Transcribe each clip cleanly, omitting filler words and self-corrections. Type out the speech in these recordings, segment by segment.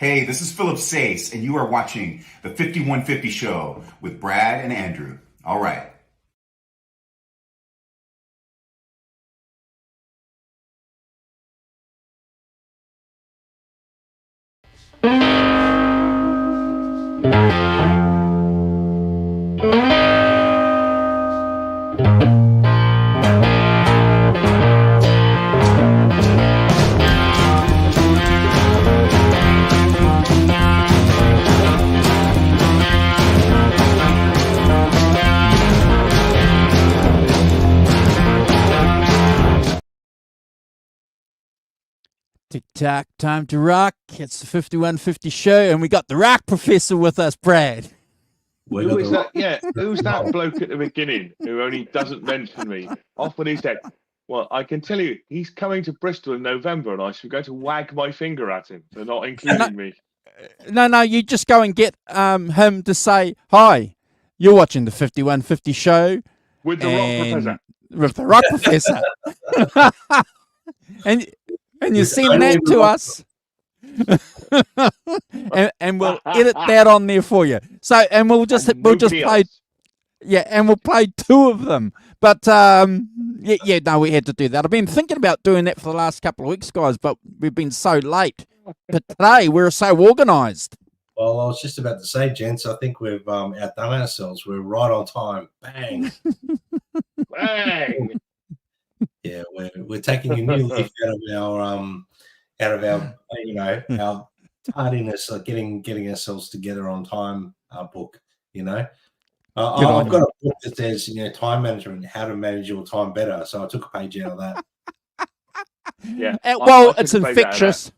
Hey, this is Philip Sace, and you are watching the 5150 Show with Brad and Andrew. All right. Tick-tock, time to rock. It's the 5150 Show, and we got the rock professor with us, Brad. Who is that? Yeah, who's that bloke at the beginning who only doesn't mention me? Often he said, well, I can tell you, he's coming to Bristol in November, and I should go to wag my finger at him for not including me. No, you just go and get him to say, hi, you're watching the 5150 Show. With the rock professor. With the rock professor. And you send that to us. and we'll edit that on there for you. So, and we'll just play, and we'll play two of them. But no, we had to do that. I've been thinking about doing that for the last couple of weeks, guys, but we've been so late. But today we're so organised. Well, I was just about to say, gents, I think we've outdone ourselves. We're right on time. Bang, bang. Yeah, we're taking a new leaf out of our our tardiness of getting ourselves together on time book. I've got a book that says time management, how to manage your time better. So I took a page out of that. Yeah, it's infectious.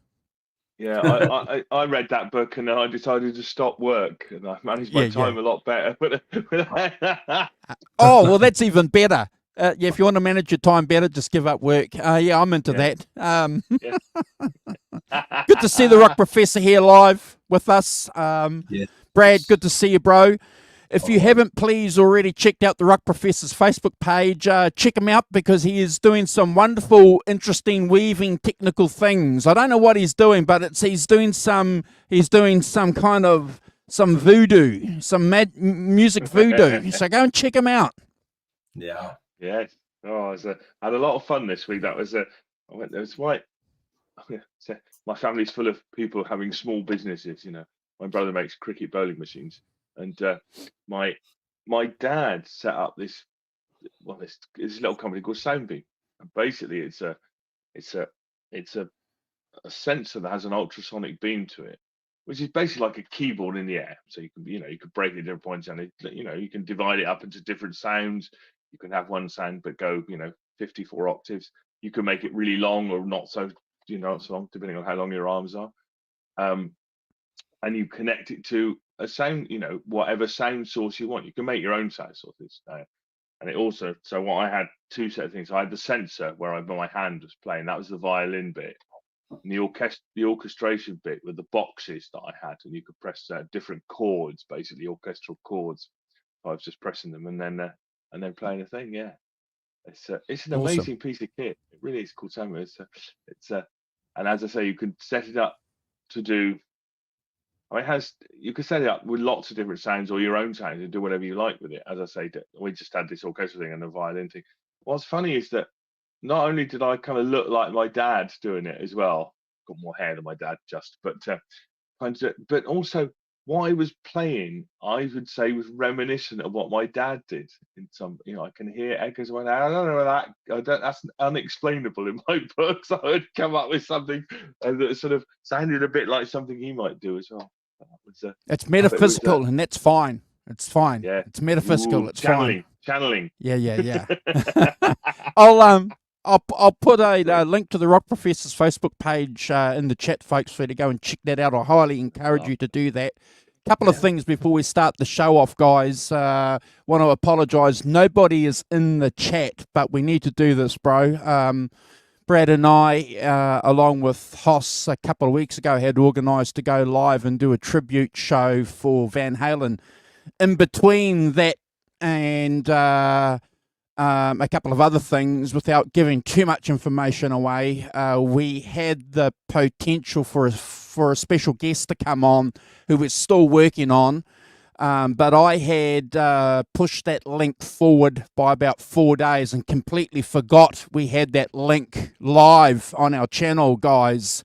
Yeah, I read that book and then I decided to stop work and I managed my time a lot better. Oh, well, that's even better. If you want to manage your time better, just give up work. I'm into that. Good to see the Rock Professor here live with us. Brad, good to see you, bro. If you haven't, please, already checked out the Rock Professor's Facebook page, check him out because he is doing some wonderful, interesting, weaving technical things. I don't know what he's doing, but he's doing some kind of voodoo, some music voodoo. So go and check him out. Yeah. Yes. Oh, I had a lot of fun this week. That was my family's full of people having small businesses. My brother makes cricket bowling machines, and my dad set up this little company called Soundbeam. And basically, it's a sensor that has an ultrasonic beam to it, which is basically like a keyboard in the air. So you can break it at different points, and you can divide it up into different sounds. You can have one sound but go 54 octaves. You can make it really long or not so long, depending on how long your arms are. And you connect it to a sound, whatever sound source you want. You can make your own sound sources. And it also, so what I had two set of things. I had the sensor where my hand was playing. That was the violin bit. And the orchestration bit with the boxes that I had, and you could press different chords, basically orchestral chords. I was just pressing them and then playing a thing. Yeah, it's an amazing piece of kit. It really is called Samuel. And as I say, you can set it up to do. You can set it up with lots of different sounds or your own sounds and do whatever you like with it. As I say, we just had this orchestra thing and the violin thing. What's funny is that not only did I kind of look like my dad doing it as well, got more hair than my dad but also what I was playing, I would say, was reminiscent of what my dad did. In some, I can hear echoes of my dad. I don't know that. That's unexplainable in my book. So I would come up with something that sort of sounded a bit like something he might do as well. It's metaphysical, and that's fine. It's fine. Yeah, it's metaphysical. It's fine. Channeling. Yeah. I'll put a link to the Rock Professor's Facebook page in the chat, folks, for you to go and check that out. I highly encourage you to do that. Couple of things before we start the show off, guys. Want to apologise. Nobody is in the chat, but we need to do this, bro. Brad and I, along with Hoss, a couple of weeks ago, had organised to go live and do a tribute show for Van Halen. In between that and a couple of other things without giving too much information away. We had the potential for a special guest to come on who we're still working on. But I had pushed that link forward by about 4 days and completely forgot we had that link live on our channel, guys.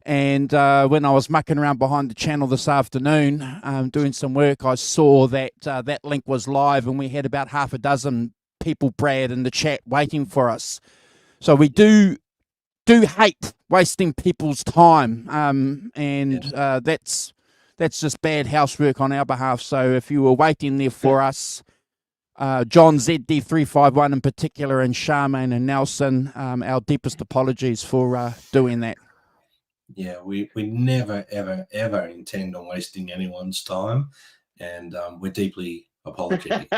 And when I was mucking around behind the channel this afternoon doing some work, I saw that that link was live, and we had about half a dozen people, Brad, in the chat waiting for us. So we do hate wasting people's time, and that's just bad housework on our behalf. So if you were waiting there for us, John ZD351 in particular, and Charmaine and Nelson, our deepest apologies for doing that. Yeah, we never, ever, ever intend on wasting anyone's time, and we're deeply apologetic.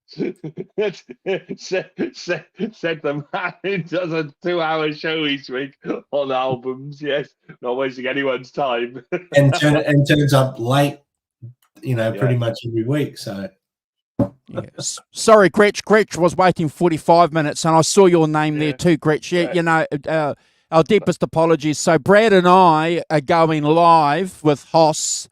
Said the man who does a 2-hour show each week on albums. Yes, not wasting anyone's time. and turns up late, pretty much every week. So, yes. Sorry, Gretch. Gretch was waiting 45 minutes, and I saw your name there too, Gretch. Yeah, our deepest apologies. So Brad and I are going live with Hoss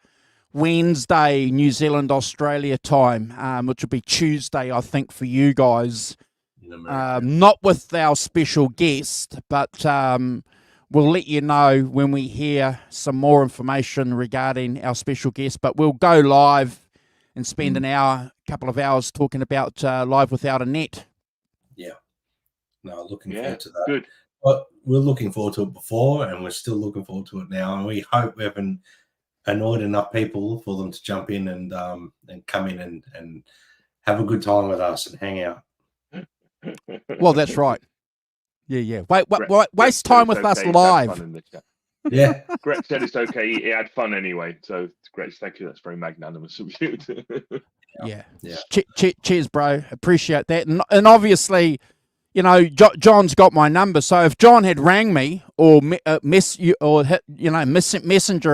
Wednesday, New Zealand, Australia time, which will be Tuesday, I think, for you guys. Not with our special guest, but we'll let you know when we hear some more information regarding our special guest. But we'll go live and spend a couple of hours talking about Live Without a Net. Yeah. No, looking forward to that. Good. But we're looking forward to it before, and we're still looking forward to it now. And we hope we haven't annoyed enough people for them to jump in and come in and have a good time with us and hang out. Well, that's right. Yeah. Waste time with us live. Yeah. Gretch said it's okay. He had fun anyway. So, Gretch, thank you. That's very magnanimous of you. Yeah. Cheers, bro. Appreciate that. And obviously, John's got my number. So if John had rang me or messenger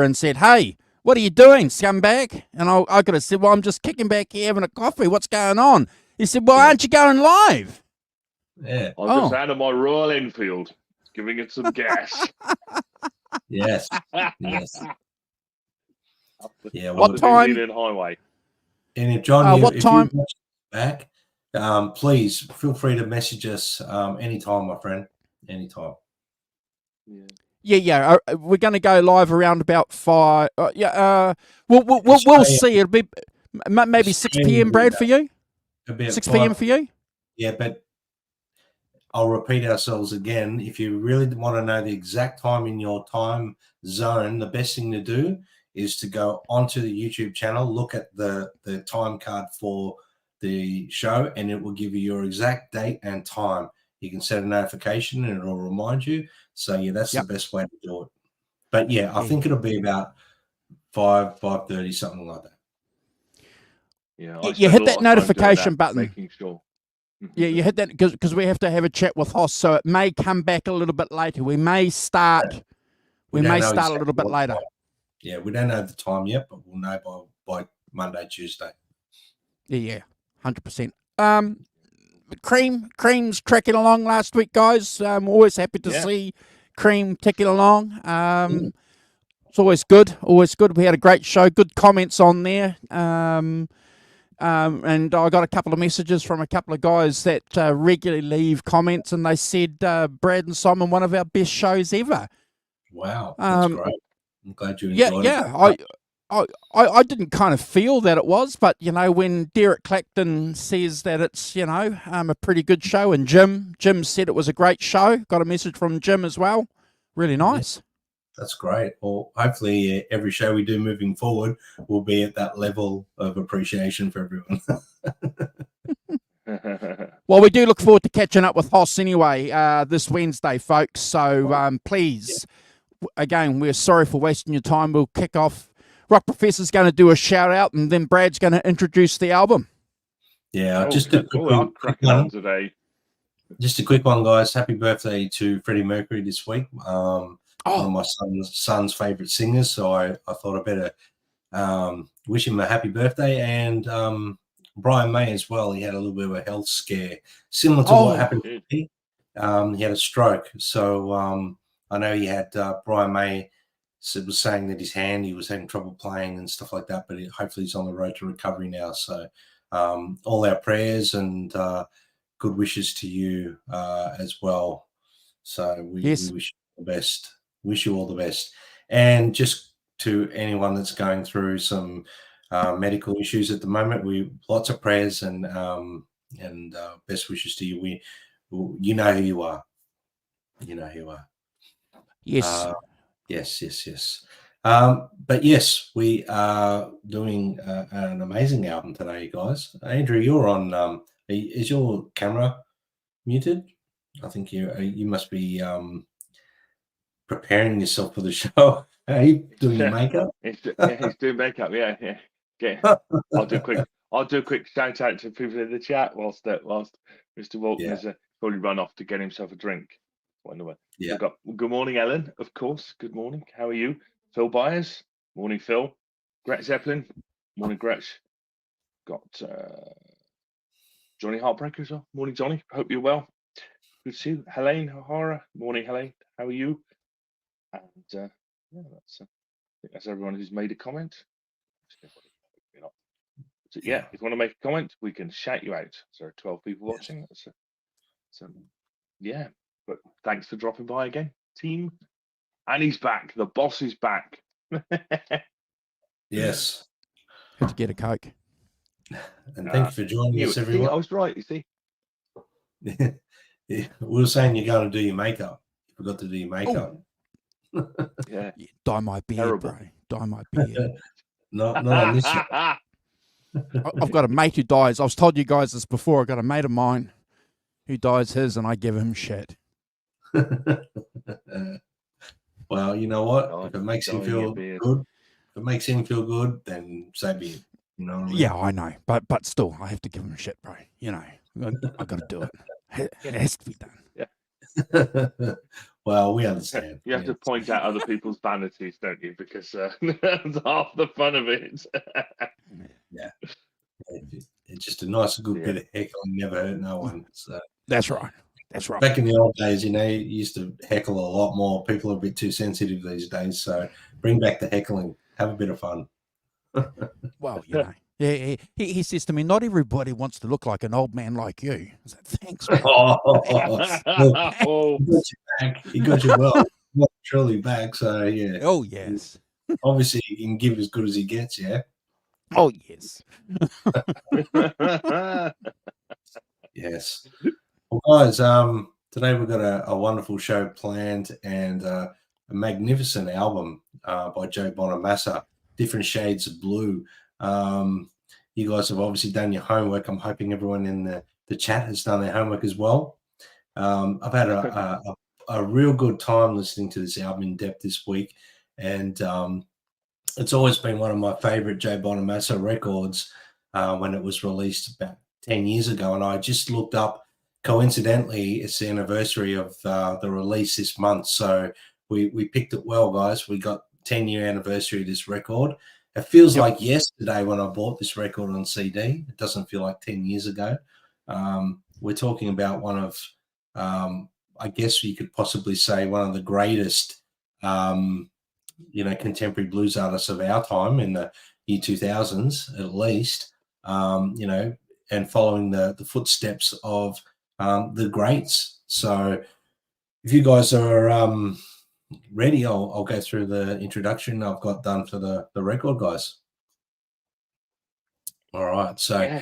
and said, "Hey, what are you doing, scumbag?" And I could have said, "Well, I'm just kicking back here having a coffee. What's going on?" He said, "Well, aren't you going live?" Yeah. I'm just out of my Royal Enfield, giving it some gas. Yes. Yeah. What time? Highway. And if John, what time? You watch back, please feel free to message us anytime, my friend. Anytime. Yeah. We're going to go live around about 5. We'll see. It'll be maybe 6 p.m. Brad for you. 6 p.m. for you. Yeah, but I'll repeat ourselves again. If you really want to know the exact time in your time zone, the best thing to do is to go onto the YouTube channel, look at the time card for the show, and it will give you your exact date and time. You can set a notification and it'll remind you. So yeah, that's the best way to do it. But yeah, I think it'll be about 5:30, something like that. Yeah, you hit that notification button. Making sure. Yeah, you hit that because we have to have a chat with Hoss, so it may come back a little bit later. We may start. We may start a little bit later. Yeah, we don't know the time yet, but we'll know by Monday, Tuesday. Yeah, 100%. Cream's trekking along last week, guys. I'm always happy to see Cream ticking along. It's always good. We had a great show. Good comments on there. And I got a couple of messages from a couple of guys that regularly leave comments, and they said Brad and Simon, one of our best shows ever. Wow, that's great. I'm glad you enjoyed it. Yeah. I didn't kind of feel that it was, but when Derek Clacton says that it's a pretty good show, and Jim said it was a great show. Got a message from Jim as well. Really nice. That's great. Well, hopefully every show we do moving forward will be at that level of appreciation for everyone. Well, we do look forward to catching up with Hoss anyway this Wednesday, folks. So please, again, we're sorry for wasting your time. We'll kick off. Rock Professor's going to do a shout out, and then Brad's going to introduce the album. Yeah, just a quick one today. Just a quick one, guys. Happy birthday to Freddie Mercury this week. One of my son's favorite singers, so I thought I better wish him a happy birthday and Brian May as well. He had a little bit of a health scare, similar to Oh, what happened to me. He had a stroke. So I know he had Brian May was saying that his hand, he was having trouble playing and stuff like that, but hopefully he's on the road to recovery now. So all our prayers and good wishes to you as well. So we wish you the best. Wish you all the best. And just to anyone that's going through some medical issues at the moment, lots of prayers and best wishes to you. You know who you are. You know who you are. Yes. Yes. But yes, we are doing an amazing album today, guys. Andrew, you're on. Is your camera muted? I think you must be preparing yourself for the show. Are you doing your makeup? He's doing makeup. Yeah. I'll do a quick shout out to people in the chat whilst Mr. Walton has probably run off to get himself a drink. Yeah. We've got good morning, Ellen. Of course. Good morning. How are you, Phil Byers? Morning, Phil. Gretch Zeppelin. Morning, Gretch. Got Johnny Heartbreaker as well. Morning, Johnny. Hope you're well. Good to see you. Helene O'Hara. Morning, Helene. How are you? And I think that's everyone who's made a comment. So, if you want to make a comment, we can shout you out. So there are 12 people watching. But thanks for dropping by again, team. And he's back. The boss is back. Yes. Had to get a Coke. And thank you for joining us, everyone. I was right, you see. We were saying you're going to do your makeup. You forgot to do your makeup. Dye my beard, bro. Dye my beard. Not on this show. I've got a mate who dyes. I've told you guys this before. I've got a mate of mine who dyes his, and I give him shit. Well, you know what? If it makes him feel good, then so be it. You know what I mean? Yeah, I know, but still, I have to give him shit, bro. You know, I've got to do it. It has to be done. Yeah. Well, we understand. You have to point out other people's vanities, don't you? Because that's half the fun of it. Yeah. It's just a nice, good bit of heckling, never hurt no one. So that's right. That's right. Back in the old days, you used to heckle a lot more. People are a bit too sensitive these days. So bring back the heckling. Have a bit of fun. Well, you know. Yeah, he says to me, not everybody wants to look like an old man like you. I said, thanks, man. He got you well. Well, truly back, so yeah. Oh, yes. Obviously, he can give as good as he gets, yeah? Oh, yes. Yes. Well, guys, today we've got a wonderful show planned and a magnificent album by Joe Bonamassa, Different Shades of Blue. You guys have obviously done your homework. I'm hoping everyone in the chat has done their homework as well. I've had a real good time listening to this album in depth this week, and it's always been one of my favorite Joe Bonamassa records when it was released about 10 years ago. And I just looked up, coincidentally, it's the anniversary of the release this month. So we picked it well, guys. We got 10-year anniversary of this record. It feels like yesterday when I bought this record on CD. It doesn't feel like 10 years ago. We're talking about one of, I guess you could possibly say, one of the greatest, contemporary blues artists of our time in the year 2000s, at least, and following the footsteps of the greats. So if you guys are ready, I'll go through the introduction I've got done for the record, guys. All right, so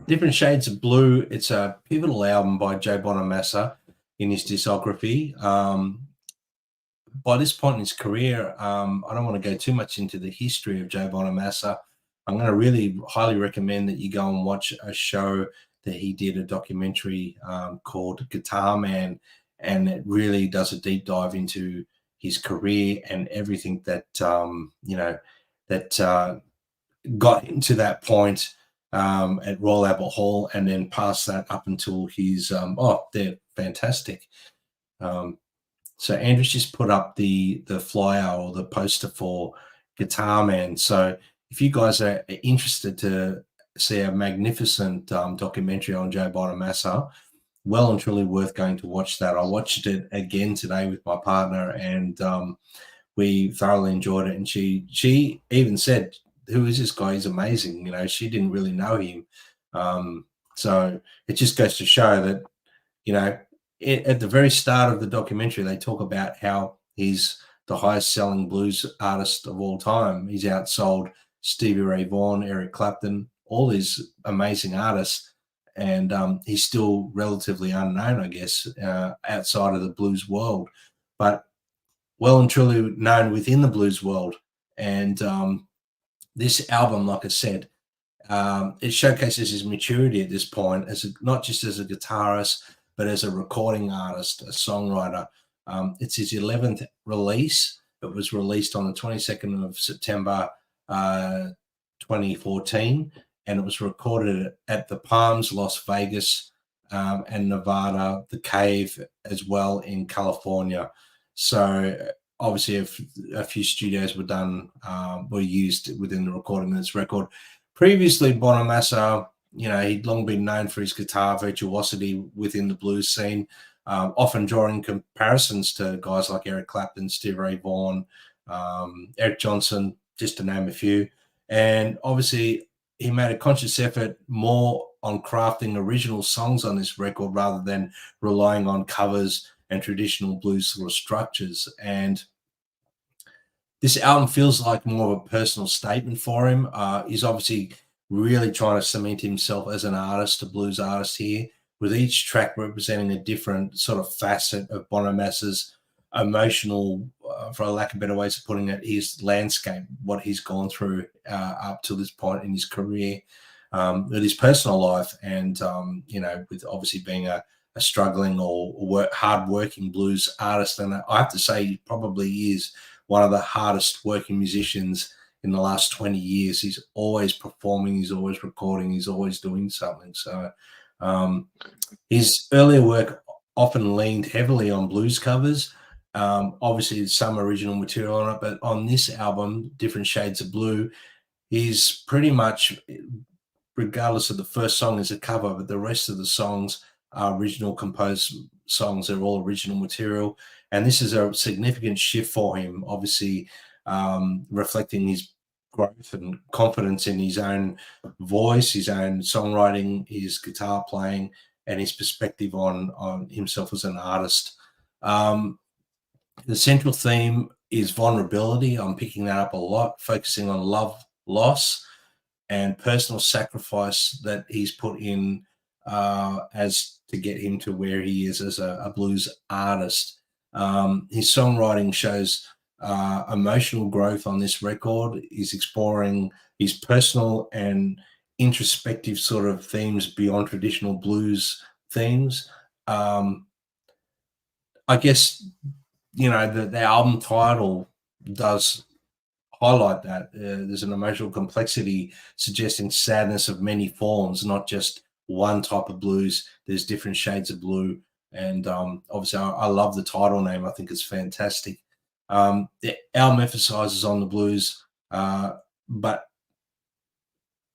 Different Shades of Blue. It's a pivotal album by Joe Bonamassa in his discography. By this point in his career, I don't want to go too much into the history of Joe Bonamassa. I'm going to really highly recommend that you go and watch a show that he did, a documentary called Guitar Man, and it really does a deep dive into his career and everything that got him to that point at Royal Albert Hall, and then past that up until his they're fantastic. So Andrew's just put up the flyer or the poster for Guitar Man. So if you guys are interested to see a magnificent documentary on Joe Bonamassa. Well and truly worth going to watch that. I watched it again today with my partner, and we thoroughly enjoyed it. And she even said, "Who is this guy? He's amazing." You know, she didn't really know him. So it just goes to show that, you know, at the very start of the documentary, they talk about how he's the highest selling blues artist of all time. He's outsold Stevie Ray Vaughan, Eric Clapton, all these amazing artists. And he's still relatively unknown, I guess, outside of the blues world, but well and truly known within the blues world. And this album, like I said, it showcases his maturity at this point, not just as a guitarist, but as a recording artist, a songwriter. It's his 11th release. It was released on the 22nd of September, 2014, and it was recorded at the Palms, Las Vegas, and Nevada, the Cave as well in California. So obviously a few studios were used within the recording of this record. Previously, Bonamassa, you know, he'd long been known for his guitar virtuosity within the blues scene, often drawing comparisons to guys like Eric Clapton, Stevie Ray Vaughan, Eric Johnson, just to name a few. And obviously, he made a conscious effort more on crafting original songs on this record rather than relying on covers and traditional blues sort of structures. And this album feels like more of a personal statement for him. He's obviously really trying to cement himself as an artist, a blues artist here, with each track representing a different sort of facet of Bonamassa's emotional, for lack of better ways of putting it, his landscape, what he's gone through up to this point in his career, with his personal life, and you know, with obviously being a struggling or hard-working blues artist. And I have to say, he probably is one of the hardest working musicians in the last 20 years. He's always performing, he's always recording, he's always doing something. So his earlier work often leaned heavily on blues covers. Obviously, some original material on it, but on this album, Different Shades of Blue, he's pretty much, regardless of the first song is a cover, but the rest of the songs are original composed songs. They're all original material. And this is a significant shift for him, obviously, reflecting his growth and confidence in his own voice, his own songwriting, his guitar playing, and his perspective on himself as an artist. The central theme is vulnerability. I'm picking that up a lot, focusing on love, loss, and personal sacrifice that he's put in as to get him to where he is as a blues artist. His songwriting shows emotional growth on this record. He's exploring his personal and introspective sort of themes beyond traditional blues themes. I guess, you know, the album title does highlight that. There's an emotional complexity suggesting sadness of many forms, not just one type of blues. There's different shades of blue. And obviously, I love the title name. I think it's fantastic. The album emphasizes on the blues, but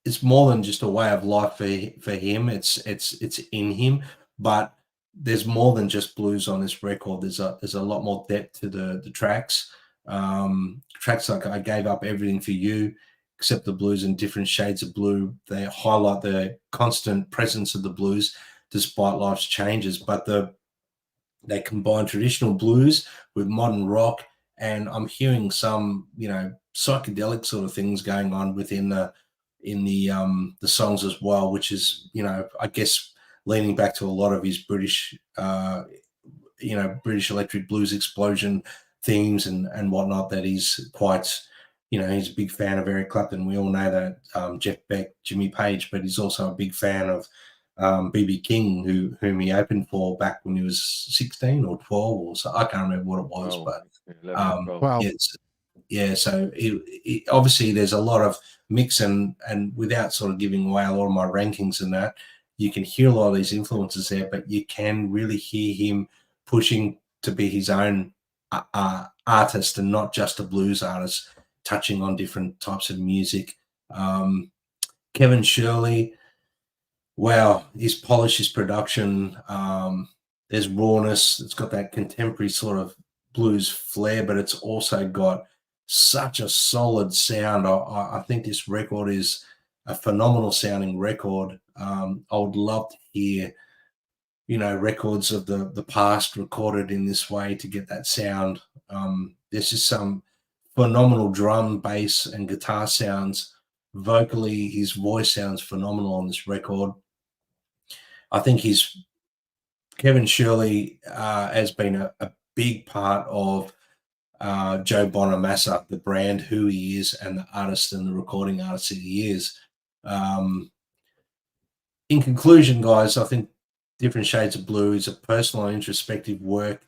it's more than just a way of life for him. It's in him, but there's more than just blues on this record. There's a lot more depth to the tracks. Tracks like I Gave Up Everything for You, Except the Blues, and Different Shades of Blue, they highlight the constant presence of the blues despite life's changes, but they combine traditional blues with modern rock, and I'm hearing some, you know, psychedelic sort of things going on within the songs as well, which is, you know, I guess leaning back to a lot of his British British electric blues explosion themes and whatnot, that he's quite, you know, he's a big fan of Eric Clapton. We all know that, Jeff Beck, Jimmy Page, but he's also a big fan of B.B. King, whom he opened for back when he was 16 or 12 or so. I can't remember what it was, but 11, 12. So it, obviously there's a lot of mix, and without sort of giving away a lot of my rankings and that, you can hear a lot of these influences there, but you can really hear him pushing to be his own artist and not just a blues artist, touching on different types of music. Kevin Shirley, wow, his polish, his production. There's rawness. It's got that contemporary sort of blues flair, but it's also got such a solid sound. I think this record is a phenomenal sounding record. I would love to hear, records of the past recorded in this way to get that sound. There's just some phenomenal drum, bass, and guitar sounds. Vocally, his voice sounds phenomenal on this record. I think Kevin Shirley has been a big part of Joe Bonamassa, the brand, who he is, and the artist and the recording artist that he is. In conclusion, guys, I think Different Shades of Blue is a personal and introspective work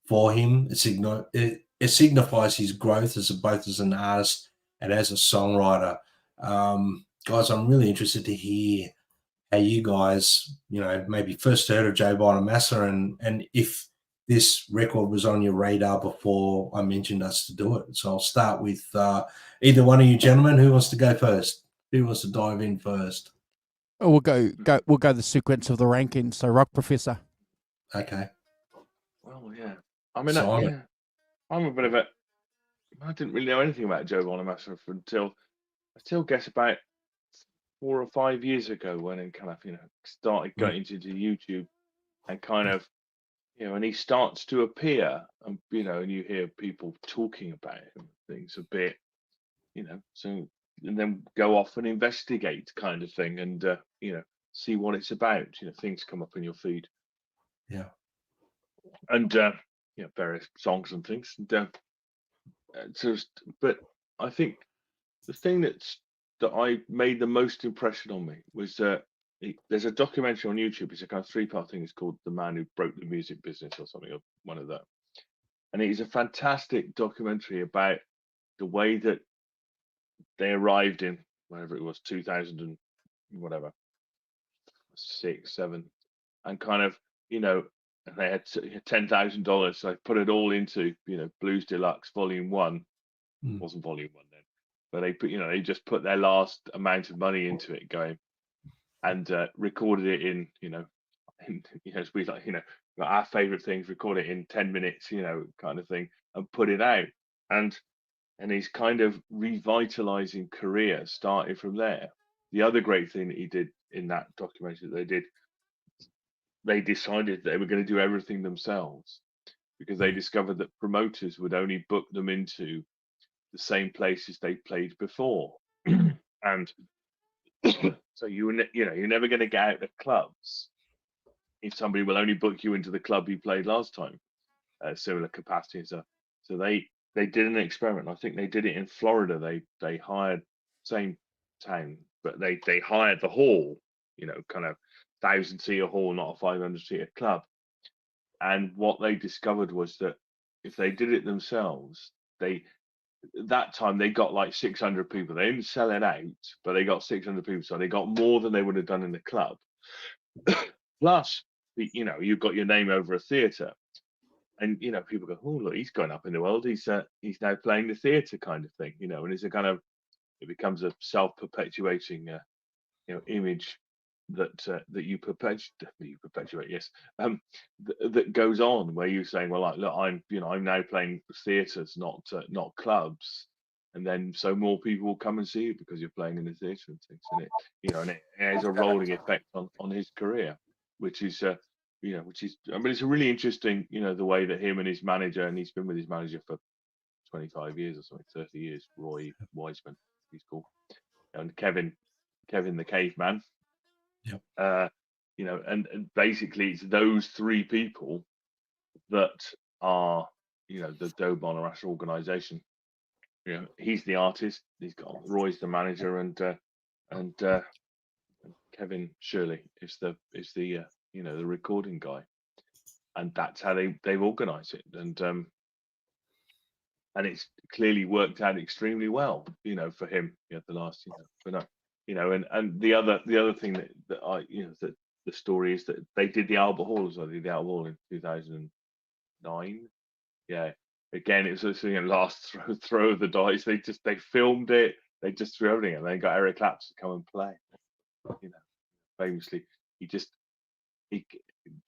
for him. It signifies his growth both as an artist and as a songwriter. Guys, I'm really interested to hear how you guys, maybe first heard of Joe Bonamassa, and if this record was on your radar before I mentioned us to do it. So I'll start with either one of you gentlemen. Who wants to go first? Who wants to dive in first? Oh, we'll go the sequence of the Rankin. So Rock Professor. Okay. Well, yeah. I mean, I'm a bit of a. I didn't really know anything about Joe Bonamassa until guess about 4 or 5 years ago, when it kind of started going into YouTube and kind of and he starts to appear, and and you hear people talking about him, things a bit, so, and then go off and investigate, kind of thing, and see what it's about. Things come up in your feed, and various songs and things, and but I think the thing that I made the most impression on me was there's a documentary on YouTube. It's a kind of 3-part thing. It's called "The Man Who Broke the Music Business" or something, or one of that. And it is a fantastic documentary about the way that they arrived in whatever it was, 2000 and whatever, 6, 7, and kind of and they had $10,000, so they put it all into Blues Deluxe Volume 1. Wasn't Volume 1 then, but they put they just put their last amount of money into it, going and recorded it in as we like our favorite things, record it in 10 minutes, kind of thing, and put it out, and his kind of revitalizing career started from there. The other great thing that he did in that documentary that they decided they were going to do everything themselves, because they discovered that promoters would only book them into the same places they played before, and so you're never going to get out of clubs if somebody will only book you into the club you played last time, similar capacity and stuff. So they did an experiment. I think they did it in Florida. They hired, same town, but they hired the hall, kind of 1,000-seater hall, not a 500-seater club. And what they discovered was that if they did it themselves, that time they got like 600 people. They didn't sell it out, but they got 600 people. So they got more than they would have done in the club. Plus, you've got your name over a theatre, and people go, "Oh, look, he's going up in the world. He's now playing the theatre," kind of thing, and it's a kind of, it becomes a self-perpetuating image that you perpetuate, yes, that goes on, where you're saying, well, like, look, I'm now playing theatres, not clubs, and then so more people will come and see you because you're playing in the theatre and things, and it has a rolling effect on his career, which is I mean, it's a really interesting, the way that him and his manager, and he's been with his manager for 25 years or something, 30 years, Roy Wiseman, he's called, and Kevin the Caveman. Yep. And basically it's those 3 people that are, the Joe Bonamassa organization. He's the artist. He's got Roy's the manager, and Kevin Shirley is the the recording guy, and that's how they've organized it, and it's clearly worked out extremely well, for him, the last, but no, and the other thing that I, that the story is that they did the Albert Hall as well. They did the Albert Hall in 2009. Yeah, again, it was last throw of the dice. They filmed it. they just threw everything and they got Eric Clapton to come and play. You know, famously,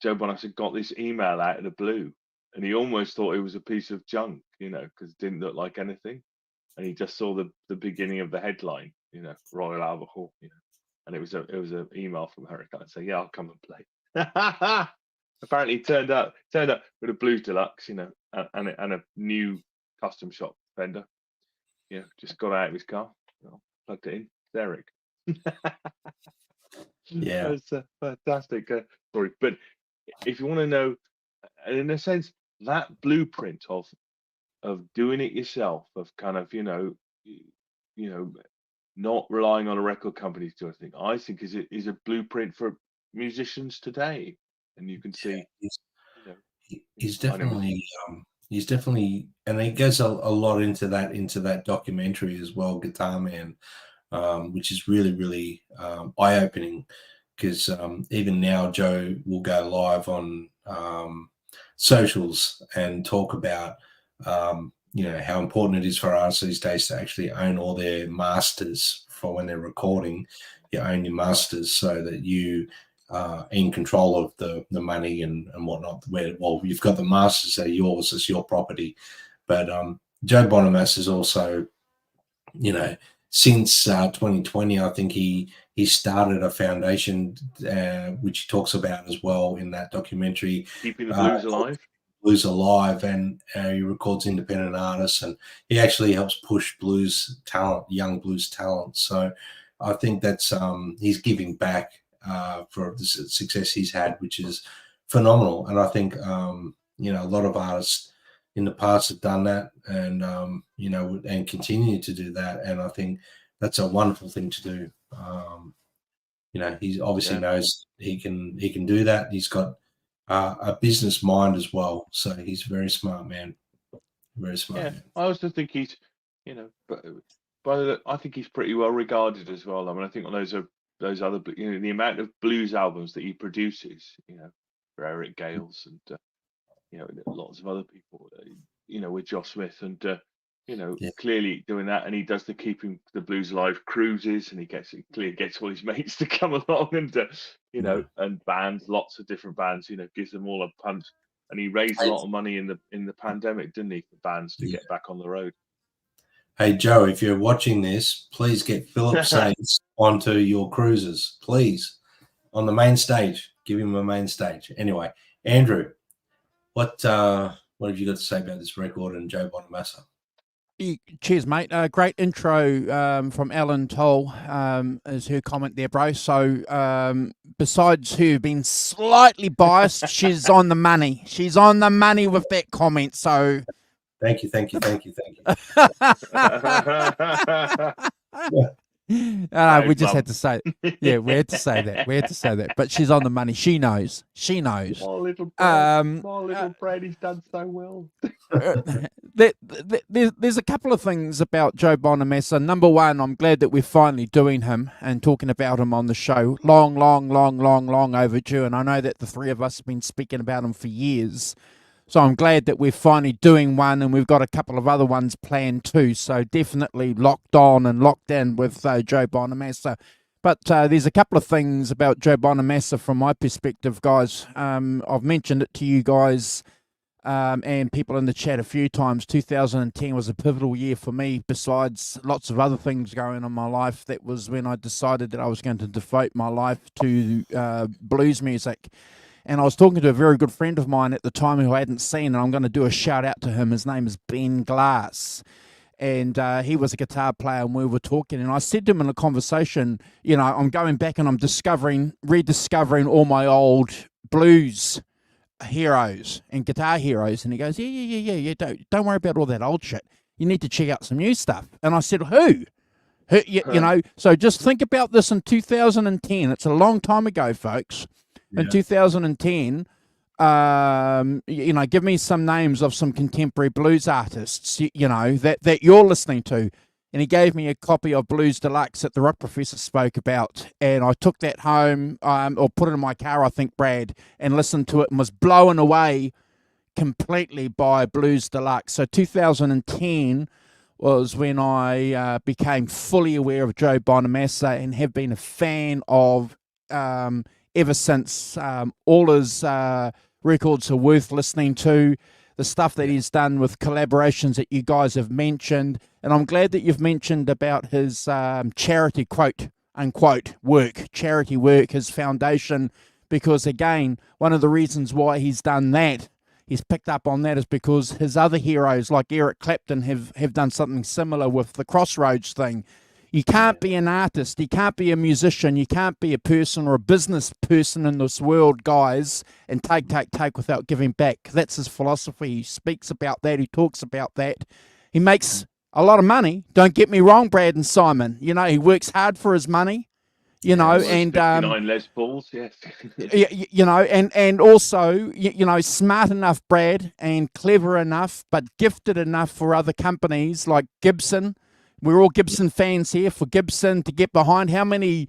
Joe Bonamassa got this email out of the blue, and he almost thought it was a piece of junk, you know, because it didn't look like anything, and he just saw the beginning of the headline, you know, Royal Albert Hall, you know, and it was an email from Eric Clapton saying, "Yeah, I'll come and play." Apparently, turned up with a Blues Deluxe, you know, and a new custom shop Fender. Yeah, just got out of his car, you know, plugged it in. It's Eric. Yeah, That's a fantastic story. But if you want to know, in a sense, that blueprint of doing it yourself, of kind of, you know, not relying on a record company to do anything, I think is a blueprint for musicians today. And you can see, he's, you know, he's I know. definitely, and he goes a lot into that documentary as well, Guitar Man, which is really, really eye-opening, because even now Joe will go live on socials and talk about you know, how important it is for artists these days to actually own all their masters. For when they're recording, you own your masters so that you are in control of the money and whatnot. Well, you've got the masters, they're yours, it's your property. But Joe Bonamassa is also, you know, since 2020, I think he started a foundation which he talks about as well in that documentary, Keeping the Blues Alive. Blues Alive, and he records independent artists, and he actually helps push blues talent, young blues talent. So I think that's he's giving back for the success he's had, which is phenomenal. And I think you know, a lot of artists in the past have done that, and you know, and continue to do that. And I think that's a wonderful thing to do. You know, he obviously knows he can do that. He's got a business mind as well, so he's a very smart man. Very smart man. I also think he's, you know, but I think he's pretty well regarded as well. I mean, I think on those other, you know, the amount of blues albums that he produces, you know, for Eric Gales and you know, lots of other people, you know, with Josh Smith, and you know, clearly doing that, and he does the Keeping the Blues Alive cruises, and he clearly gets all his mates to come along, and you know, and bands, lots of different bands, you know, gives them all a punt, and he raised a lot of money in the pandemic, didn't he, for bands to get back on the road. Hey Joe, if you're watching this, please get Philip Saints onto your cruises, please, on the main stage. Give him a main stage. Anyway, Andrew, what have you got to say about this record and Joe Bonamassa? Cheers, mate. Great intro from Ellen Toll, is her comment there, bro. So besides her being slightly biased, she's on the money. She's on the money with that comment. So thank you. We just had to say it. Yeah, we had to say that. But she's on the money. She knows. Small little Brad, he's done so well. There's a couple of things about Joe Bonamassa. Number one, I'm glad that we're finally doing him and talking about him on the show. Long overdue. And I know that the three of us have been speaking about him for years. So I'm glad that we're finally doing one, and we've got a couple of other ones planned too. So definitely locked on and locked in with Joe Bonamassa. But there's a couple of things about Joe Bonamassa from my perspective, guys. I've mentioned it to you guys and people in the chat a few times. 2010 was a pivotal year for me, besides lots of other things going on in my life. That was when I decided that I was going to devote my life to blues music. And I was talking to a very good friend of mine at the time who I hadn't seen, and I'm going to do a shout out to him. His name is Ben Glass. And he was a guitar player, and we were talking. And I said to him in a conversation, you know, I'm going back and I'm rediscovering all my old blues heroes and guitar heroes. And he goes, yeah, don't worry about all that old shit. You need to check out some new stuff. And I said, who? You know, so just think about this in 2010. It's a long time ago, folks. In 2010, you know, give me some names of some contemporary blues artists, you know, that you're listening to. And he gave me a copy of Blues Deluxe that the Rock Professor spoke about. And I took that home, or put it in my car, I think, Brad, and listened to it and was blown away completely by Blues Deluxe. So 2010 was when I became fully aware of Joe Bonamassa and have been a fan of ever since. All his records are worth listening to. The stuff that he's done with collaborations that you guys have mentioned. And I'm glad that you've mentioned about his charity quote unquote work, charity work, his foundation, because again, one of the reasons why he's done that, he's picked up on that, is because his other heroes like Eric Clapton have done something similar with the Crossroads thing. You can't be an artist, you can't be a musician, you can't be a person or a business person in this world, guys, and take without giving back. That's his philosophy. He speaks about that, he talks about that. He makes a lot of money, don't get me wrong, Brad and Simon. You know, he works hard for his money, you know, and 59 Les Pauls, yes. you know, and also, you know, smart enough, Brad, and clever enough, but gifted enough for other companies like Gibson. We're all Gibson fans here. For Gibson to get behind, how many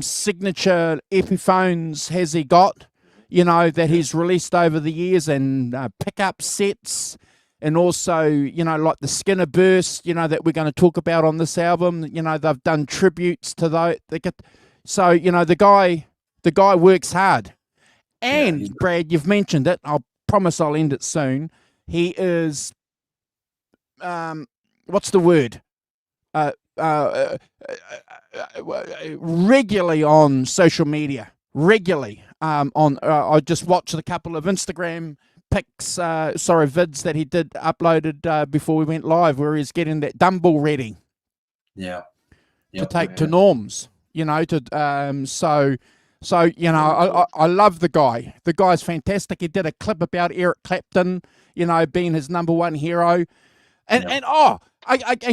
signature Epiphones has he got? You know, that he's released over the years, and pickup sets, and also, you know, like the Skinner Burst, you know, that we're going to talk about on this album. You know, they've done tributes to those. So, you know, the guy works hard. And Brad, you've mentioned it. I'll promise I'll end it soon. He is, what's the word? Regularly on social media. Regularly I just watched a couple of Instagram vids that he did uploaded before we went live, where he's getting that dumbbell ready. Yeah. To take to Norms, you know, so you know, I love the guy. The guy's fantastic. He did a clip about Eric Clapton, you know, being his number one hero. And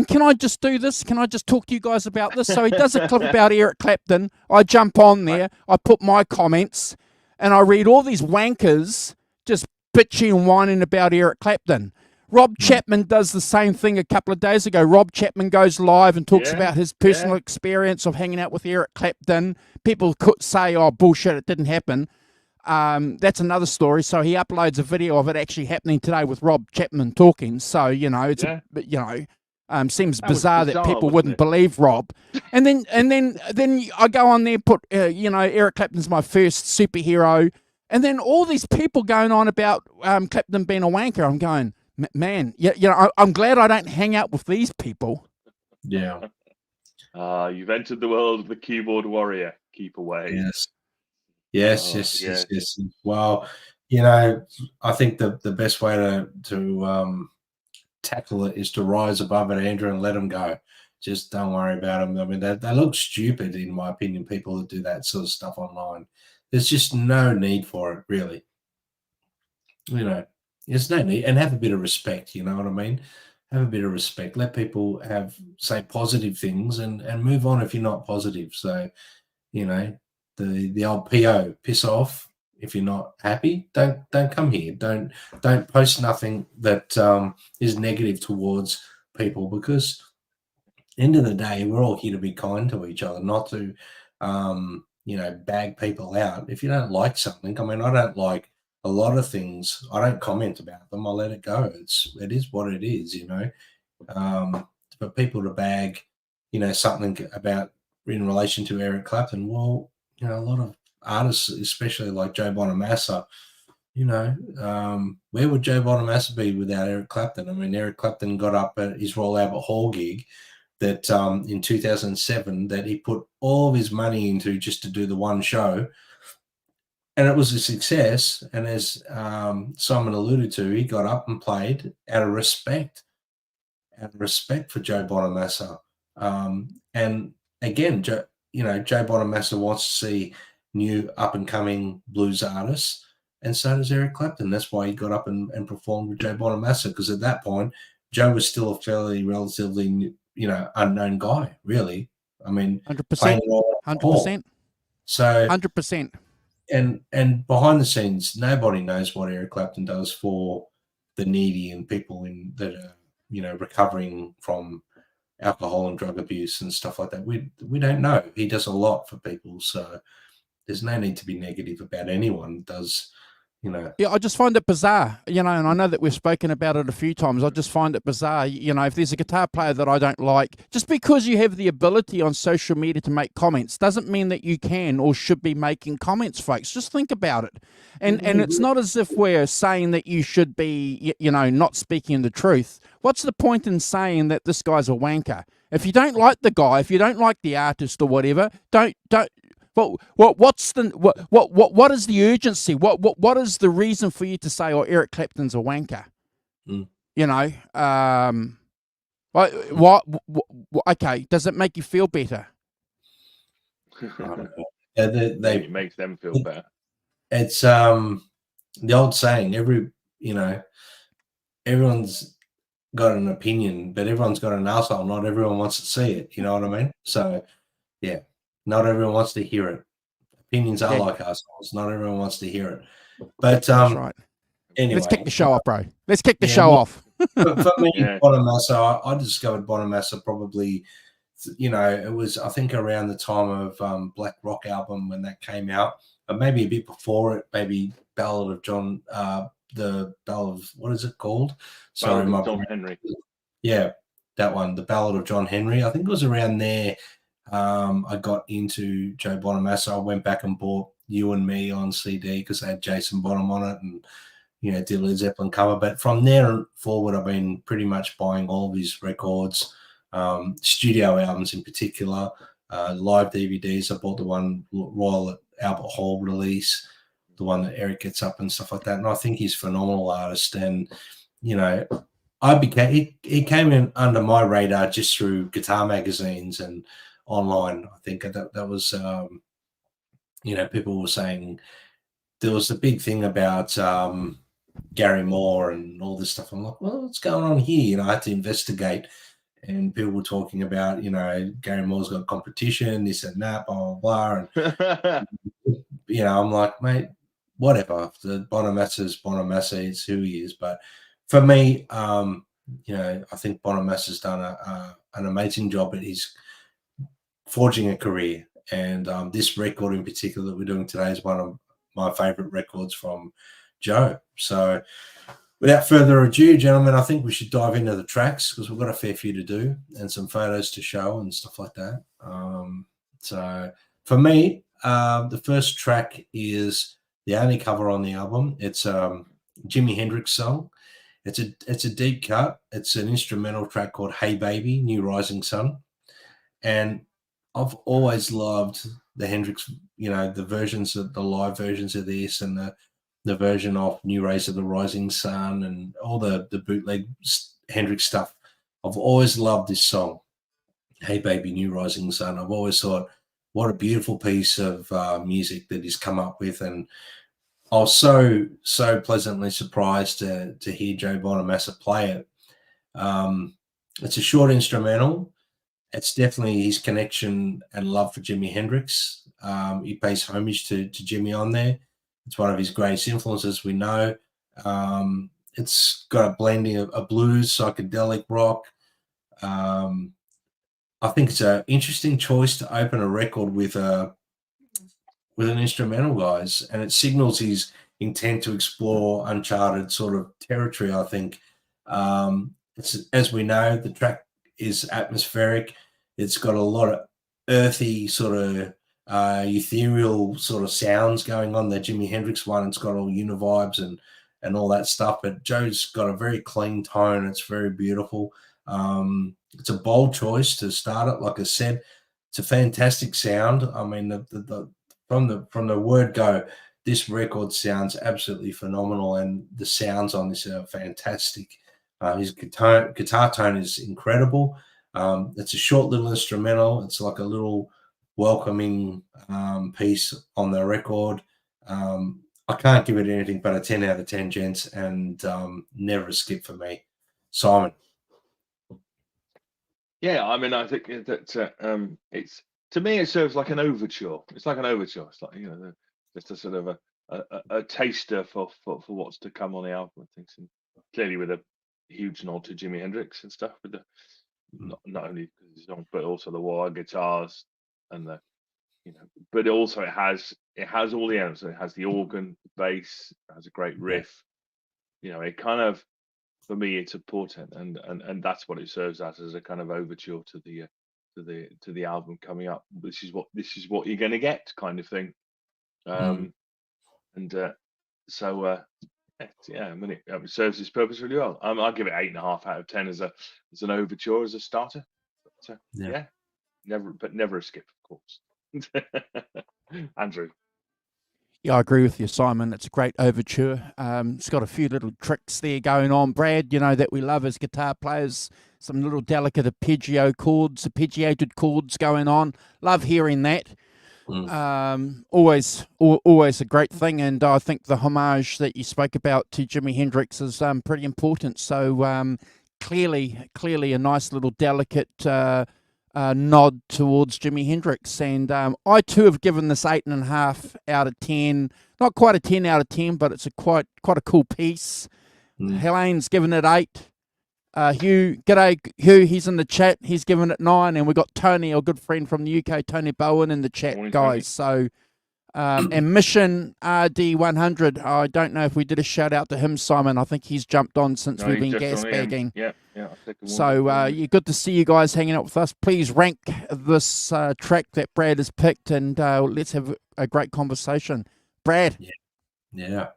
can I just do this? Can I just talk to you guys about this? So he does a clip about Eric Clapton. I jump on there, I put my comments, and I read all these wankers just bitching and whining about Eric Clapton. Rob Chapman does the same thing a couple of days ago. Rob Chapman goes live and talks about his personal experience of hanging out with Eric Clapton. People could say, oh, bullshit, it didn't happen. That's another story. So he uploads a video of it actually happening today with Rob Chapman talking. So, you know, it's seems bizarre that people wouldn't believe Rob. And then I go on there, put you know, Eric Clapton's my first superhero, and then all these people going on about Clapton being a wanker. I'm going, man, you know, I'm glad I don't hang out with these people. Yeah. You've entered the world of the keyboard warrior. Keep away. Yes. Well, you know, I think the best way to tackle it is to rise above it, Andrew, and let them go. Just don't worry about them. I mean, they look stupid, in my opinion, people that do that sort of stuff online. There's just no need for it, really. You know, there's no need. And have a bit of respect, you know what I mean? Have a bit of respect. Let people say positive things and move on if you're not positive. So, you know, the old PO, piss off. If you're not happy, don't come here. Don't post nothing that is negative towards people, because end of the day, we're all here to be kind to each other, not to you know, bag people out. If you don't like something, I mean, I don't like a lot of things. I don't comment about them. I let it go. It is what it is, you know. For people to bag, you know, something about in relation to Eric Clapton, well, you know, a lot of artists, especially like Joe Bonamassa, you know, where would Joe Bonamassa be without Eric Clapton? I mean, Eric Clapton got up at his Royal Albert Hall gig that in 2007 that he put all of his money into just to do the one show. And it was a success. And as Simon alluded to, he got up and played out of respect for Joe Bonamassa. And again, Joe Bonamassa wants to see new up-and-coming blues artists, and so does Eric Clapton. That's why he got up and performed with Joe Bonamassa, because at that point, Joe was still a fairly relatively, you know, unknown guy, really. I mean, 100%. 100%. So 100%. And behind the scenes, nobody knows what Eric Clapton does for the needy and people that are, you know, recovering from alcohol and drug abuse and stuff like that. We don't know. He does a lot for people, so there's no need to be negative about anyone that does, you know. Yeah, I just find it bizarre, and I know that we've spoken about it a few times. I just find it bizarre, if there's a guitar player that I don't like, just because you have the ability on social media to make comments doesn't mean that you can or should be making comments, folks. Just think about it. And it's not as if we're saying that you should be, not speaking the truth. What's the point in saying that this guy's a wanker? If you don't like the guy, if you don't like the artist or whatever, don't. What's the what is the urgency? What is the reason for you to say, "Oh, Eric Clapton's a wanker"? Mm. Okay, does it make you feel better? Yeah, Maybe it makes them feel better. It's the old saying. Everyone's got an opinion, but everyone's got an arsehole. Not everyone wants to see it. You know what I mean? So, yeah, not everyone wants to hear it. Opinions are like assholes. Not everyone wants to hear it. But That's right. Anyway, let's kick the show off, bro. Let's kick the show off. For me, Bonamassa, I discovered Bonamassa probably, it was, I think, around the time of Black Rock album when that came out, but maybe a bit before it, maybe Ballad of John, the Ballad of, what is it called? Sorry, John Henry. Yeah, that one, the Ballad of John Henry. I think it was around there. I got into Joe Bonamassa. I went back and bought You and Me on CD because they had Jason Bonham on it, and did Led Zeppelin cover. But from there forward, I've been pretty much buying all of his records, studio albums in particular, live DVDs. I bought the one Royal Albert Hall release, the one that Eric gets up and stuff like that. And I think he's a phenomenal artist. And he came in under my radar just through guitar magazines and online. I think that was people were saying there was a big thing about Gary Moore and all this stuff. I'm like, well, what's going on here? I had to investigate, and people were talking about, Gary Moore's got competition, this and that, blah, blah, blah. And, I'm like, mate, whatever. The Bonamassa's Bonamassa, it's who he is. But for me, I think Bonamassa's done an amazing job at his forging a career. And this record in particular that we're doing today is one of my favorite records from Joe. So without further ado, gentlemen, I think we should dive into the tracks because we've got a fair few to do and some photos to show and stuff like that. So for me, the first track is the only cover on the album. It's a Jimi Hendrix song. It's a deep cut. It's an instrumental track called Hey Baby, New Rising Sun. And I've always loved the Hendrix, the versions of the live versions of this and the version of New Rays of the Rising Sun and all the bootleg Hendrix stuff. I've always loved this song, Hey Baby, New Rising Sun. I've always thought, what a beautiful piece of music that he's come up with. And I was so pleasantly surprised to hear Joe Bonamassa play it. It's a short instrumental. It's definitely his connection and love for Jimi Hendrix. He pays homage to Jimmy on there. It's one of his greatest influences, we know. It's got a blending of blues, psychedelic rock. I think it's an interesting choice to open a record with an instrumental, guys, and it signals his intent to explore uncharted sort of territory, I think. It's, as we know, the track is atmospheric. It's got a lot of earthy sort of ethereal sort of sounds going on. The Jimi Hendrix one, it's got all univibes and all that stuff. But Joe's got a very clean tone. It's very beautiful. It's a bold choice to start it. Like I said, it's a fantastic sound. I mean, from the word go, this record sounds absolutely phenomenal, and the sounds on this are fantastic. His guitar tone is incredible. It's a short little instrumental. It's like a little welcoming piece on the record. I can't give it anything but a 10 out of 10, gents, and never a skip for me. Simon. Yeah, I mean, I think that it's, to me, it serves like an overture. It's like an overture. It's like, just a sort of a taster for what's to come on the album, I think. And clearly with a huge nod to Jimi Hendrix and stuff, with the not only because he's on, but also the wire guitars and the you know, but also it has all the elements. It has the organ, the bass, it has a great riff. You know, it kind of, for me, it's a portent, and that's what it serves as a kind of overture to the album coming up. This is what you're going to get, kind of thing. And so yeah, I mean, it serves its purpose really well. I'll give it 8.5 out of 10 as an overture, as a starter. But, yeah, never a skip, of course. Andrew. Yeah, I agree with you, Simon. It's a great overture. It's got a few little tricks there going on, Brad, you know, that we love as guitar players. Some little delicate arpeggiated chords going on. Love hearing that. Always a great thing, and I think the homage that you spoke about to Jimi Hendrix is pretty important. So clearly a nice little delicate nod towards Jimi Hendrix, and I too have given this 8.5 out of 10. Not quite a 10 out of 10, but it's quite a cool piece. Helene's given it 8. Hugh, g'day Hugh, he's in the chat. He's given it 9, and we've got Tony, our good friend from the UK, Tony Bowen, in the chat, Morning, guys. So, and Mission RD100. I don't know if we did a shout out to him, Simon. I think he's jumped on since we've been gas bagging. Yeah. So, you're good to see you guys hanging out with us. Please rank this track that Brad has picked, and let's have a great conversation. Brad. Yeah.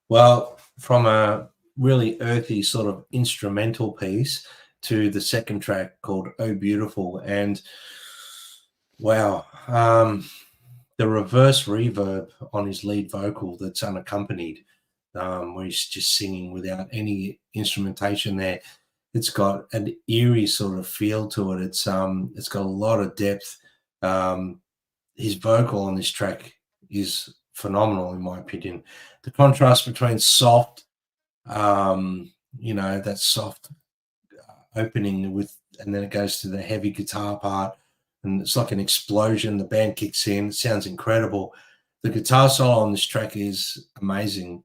Well, from a really earthy sort of instrumental piece to the second track called Oh Beautiful, and wow, the reverse reverb on his lead vocal that's unaccompanied, where he's just singing without any instrumentation there. It's got an eerie sort of feel to it. It's got a lot of depth. His vocal on this track is phenomenal, in my opinion. The contrast between soft, that soft opening and then it goes to the heavy guitar part, and it's like an explosion. The band kicks in. It sounds incredible. The guitar solo on this track is amazing.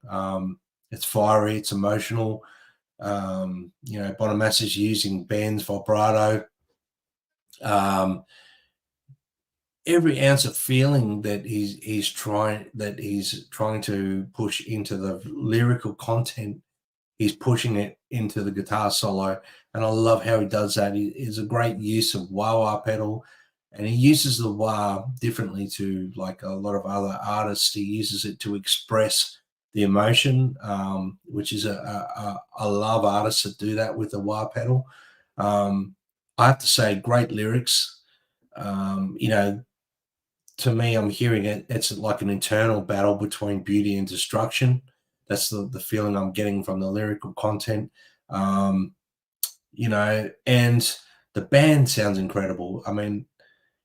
It's fiery. It's emotional. Bonamassa's using Ben's vibrato. Every ounce of feeling that he's trying to push into the lyrical content, he's pushing it into the guitar solo, and I love how he does that. It's a great use of wah-wah pedal, and he uses the wah differently to like a lot of other artists. He uses it to express the emotion, which is I love artists that do that with the wah pedal. I have to say, great lyrics. To me, I'm hearing it. It's like an internal battle between beauty and destruction. That's the feeling I'm getting from the lyrical content. And the band sounds incredible. I mean,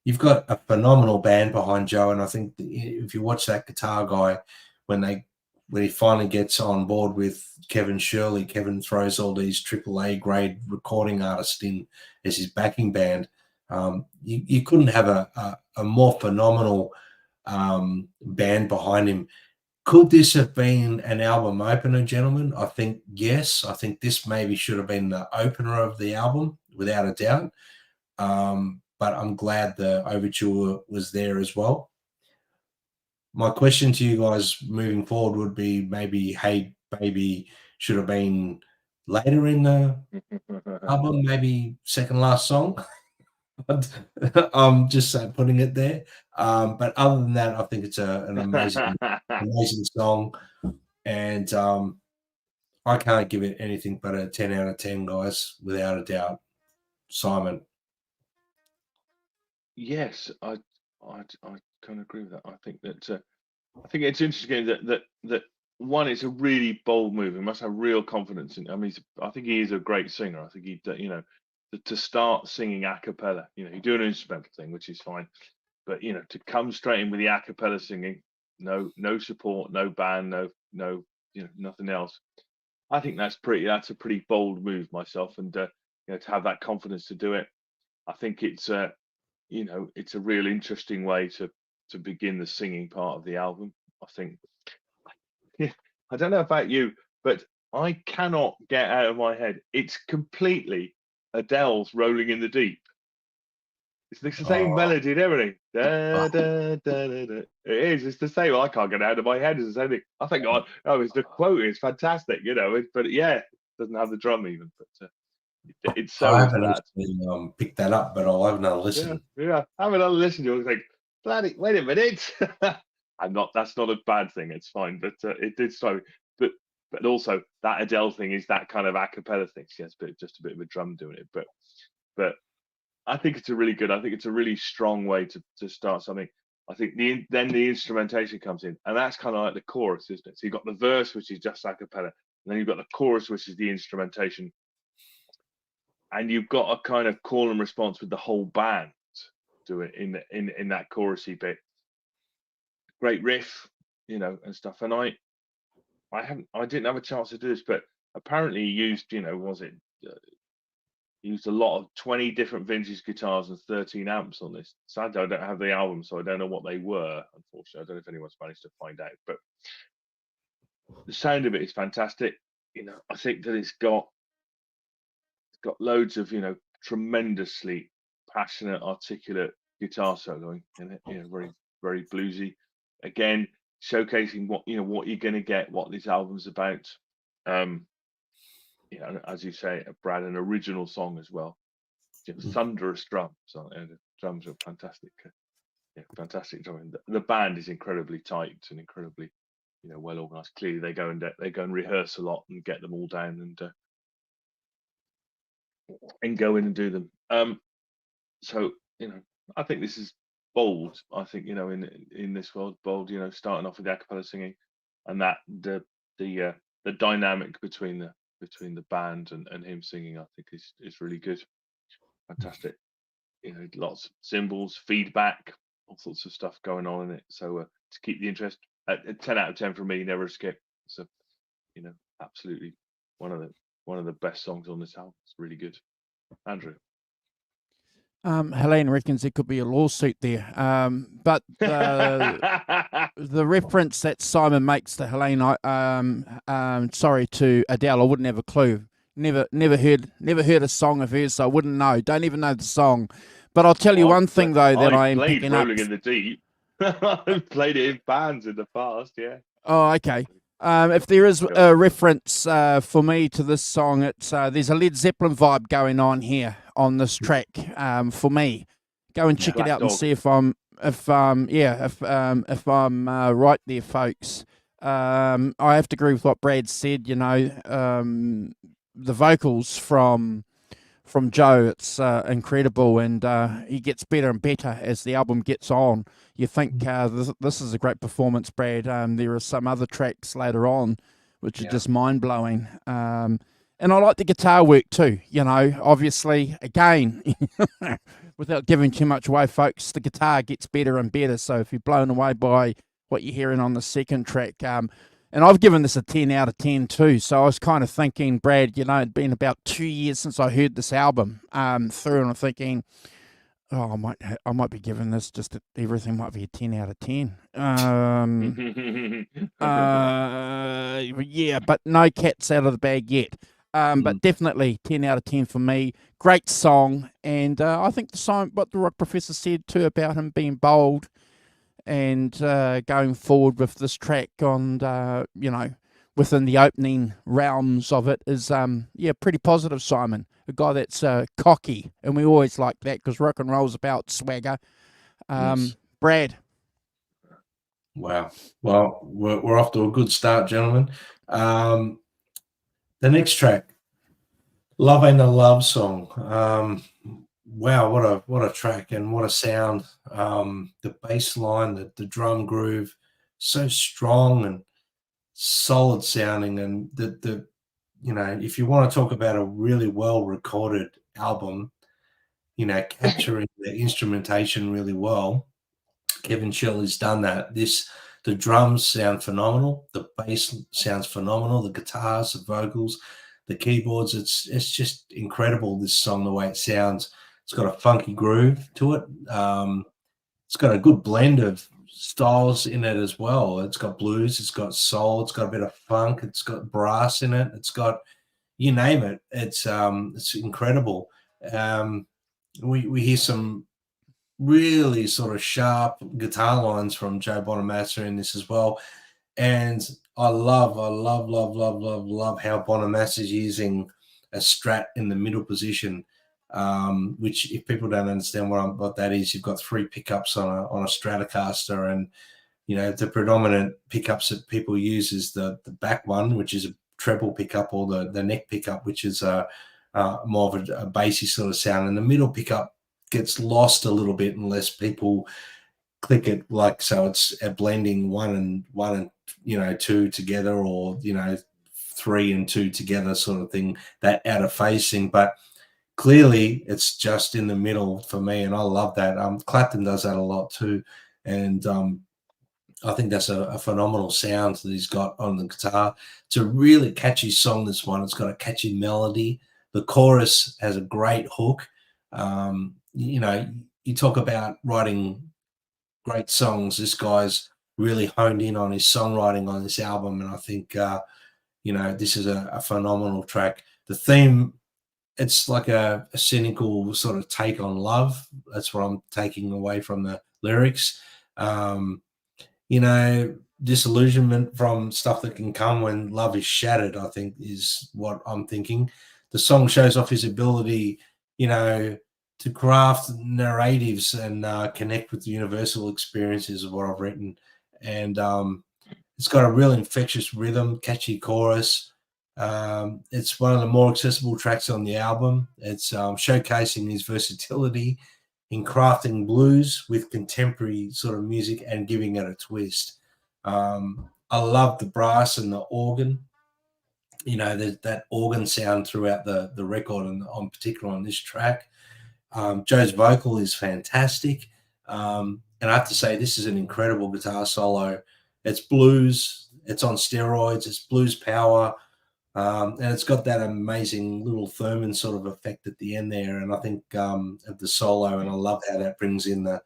you've got a phenomenal band behind Joe, and I think if you watch that guitar guy, when he finally gets on board with Kevin Shirley, Kevin throws all these AAA grade recording artists in as his backing band. You couldn't have a more phenomenal band behind him. Could this have been an album opener, gentlemen? I think yes. I think this maybe should have been the opener of the album, without a doubt. But I'm glad the overture was there as well. My question to you guys moving forward would be maybe Hey Baby should have been later in the album, maybe second last song. I'm just putting it there. But other than that, I think it's an amazing song. And I can't give it anything but a 10 out of 10, guys, without a doubt. Simon. Yes, I kind of agree with that. I think it's interesting that one, it's a really bold move. He must have real confidence in. I mean, I think he is a great singer. I think to start singing a cappella, you do an instrumental thing, which is fine, but to come straight in with the a cappella singing, no support, no band, no nothing else. I think that's a pretty bold move myself, and to have that confidence to do it, I think it's it's a real interesting way to begin the singing part of the album. I think. I don't know about you, but I cannot get out of my head. It's completely Adele's "Rolling in the Deep." It's the same melody and everything. Da, da, da, da, da. It is. It's the same. I can't get it out of my head. It's the same thing. I think, it's the quote. It's fantastic, but yeah, it doesn't have the drum even. But it's so I into haven't that. actually picked that up, but I'll have another listen. Yeah. Have another listen to it. Think, bloody, wait a minute. That's not a bad thing. It's fine. But it did strike me. But also that Adele thing is that kind of a cappella thing. She has just a bit of a drum doing it. But I think it's a really strong way to start something. I think then the instrumentation comes in, and that's kind of like the chorus, isn't it? So you've got the verse, which is just a cappella, and then you've got the chorus, which is the instrumentation, and you've got a kind of call and response with the whole band do it in that chorusy bit. Great riff, and stuff. And I didn't have a chance to do this, but apparently he used, used a lot of 20 different vintage guitars and 13 amps on this. Sadly, I don't have the album, so I don't know what they were, unfortunately. I don't know if anyone's managed to find out, but the sound of it is fantastic. I think that it's got loads of, tremendously passionate, articulate guitar soloing in it, very, very bluesy. Again, showcasing what you're going to get, what this album's about. As you say, Brad, an original song as well. Thunderous drums. The drums are fantastic. Fantastic drumming. The band is incredibly tight and incredibly, well organized. Clearly, they go and rehearse a lot and get them all down and go in and do them. So I think this is bold. I think in this world, bold. Starting off with the a cappella singing, and that the dynamic between the band and him singing, I think is really good. Fantastic. Lots of cymbals, feedback, all sorts of stuff going on in it. So to keep the interest, a 10 out of 10 for me, never a skip. So absolutely one of the best songs on this album. It's really good. Andrew. Helene reckons there could be a lawsuit there. But the reference that Simon makes to Helene, to Adele, I wouldn't have a clue. Never heard a song of hers, so I wouldn't know. Don't even know the song. But I'll tell you one thing though that I am picking up. Rolling in the Deep. I've played it in bands in the past. Yeah. Oh, okay. If there is a reference for me to this song, it's there's a Led Zeppelin vibe going on here on this track. For me, go and check it out and see if I'm right there, folks. I have to agree with what Brad said. The vocals from Joe, it's incredible, and he gets better and better as the album gets on. You think this is a great performance, Brad. There are some other tracks later on which are just mind-blowing. And I like the guitar work too. Obviously, again, without giving too much away, folks, the guitar gets better and better. So if you're blown away by what you're hearing on the second track, and I've given this a 10 out of 10 too. So I was kind of thinking, Brad, it'd been about 2 years since I heard this album through, and I'm thinking, I might be giving this everything might be a 10 out of 10. Yeah, but no cat's out of the bag yet. But definitely 10 out of 10 for me. Great song, and I think the song, what the Rock Professor said too about him being bold and going forward with this track on, within the opening realms of it is, pretty positive, Simon. A guy that's cocky, and we always like that because rock and roll's about swagger. Yes. Brad. Wow. Well, we're off to a good start, gentlemen. The next track, Love Ain't a Love Song. Wow, what a track and what a sound. The bass line, the drum groove, so strong and solid sounding, and the if you want to talk about a really well recorded album, capturing the instrumentation really well, Kevin Shirley's done that. The drums sound phenomenal, the bass sounds phenomenal, the guitars, the vocals, the keyboards, it's just incredible, this song, the way it sounds. It's got a funky groove to it. It's got a good blend of styles in it as well. It's got blues, it's got soul, it's got a bit of funk, it's got brass in it, it's got, you name it. It's incredible. We hear some really sort of sharp guitar lines from Joe Bonamassa in this as well. And I love how Bonamassa's using a Strat in the middle position. Which, if people don't understand what that is, you've got 3 pickups on a Stratocaster, and the predominant pickups that people use is the back one, which is a treble pickup, or the neck pickup, which is more of a bassy sort of sound, and the middle pickup gets lost a little bit unless people click it, like, so it's a blending one and 2 together, or 3 and 2 together sort of thing, that out of phasing. But clearly it's just in the middle for me, and I love that. Clapton does that a lot too, and I think that's a phenomenal sound that he's got on the guitar. It's a really catchy song, this one. It's got a catchy melody. The chorus has a great hook. You talk about writing great songs. This guy's really honed in on his songwriting on this album, and I think this is a phenomenal track. The theme, it's like a cynical sort of take on love. That's what I'm taking away from the lyrics. Disillusionment from stuff that can come when love is shattered, I think, is what I'm thinking. The song shows off his ability, to craft narratives and connect with the universal experiences of what I've written. And it's got a real infectious rhythm, catchy chorus. It's one of the more accessible tracks on the album. It's showcasing his versatility in crafting blues with contemporary sort of music and giving it a twist. I love the brass and the organ. There's that organ sound throughout the record, and on particular on this track. Joe's vocal is fantastic. And I have to say, this is an incredible guitar solo. It's blues. It's on steroids. It's blues power. And it's got that amazing little Thurman sort of effect at the end there. And I think of the solo, and I love how that brings in the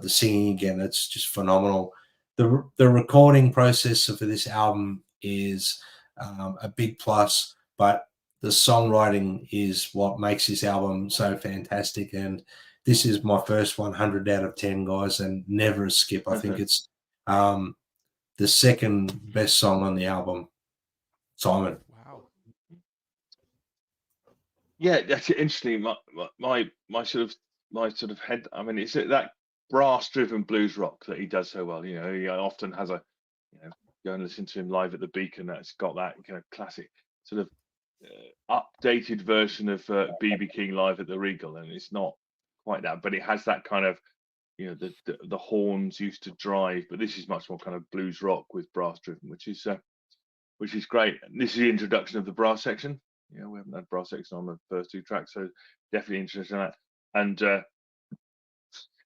singing again. It's just phenomenal. The recording process for this album is a big plus, but the songwriting is what makes this album so fantastic. And this is my first 100 out of 10, guys, and never a skip. I think it's the second best song on the album. Simon. Wow. Yeah, that's interesting. My sort of head. I mean, it's that brass-driven blues rock that he does so well. He often has go and listen to him live at the Beacon. That's got that classic sort of updated version of BB King live at the Regal, and it's not quite that, but it has that kind of the horns used to drive, but this is much more kind of blues rock with brass driven, which is great. And this is the introduction of the brass section. We haven't had brass section on the first 2 tracks, so definitely interested in that.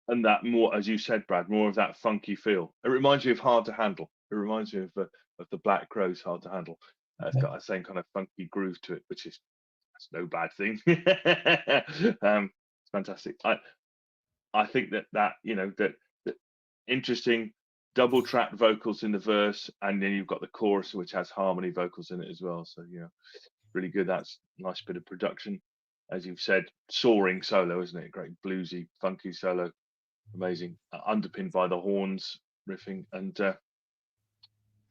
And that, more, as you said, Brad, more of that funky feel. It reminds me of Hard to Handle. It reminds me of the Black Crowes' Hard to Handle. It's got that same kind of funky groove to it, which is that's no bad thing. It's fantastic. I think that interesting double track vocals in the verse, and then you've got the chorus which has harmony vocals in it as well. So really good. That's a nice bit of production, as you've said. Soaring solo, isn't it? Great bluesy, funky solo, amazing, underpinned by the horns riffing, and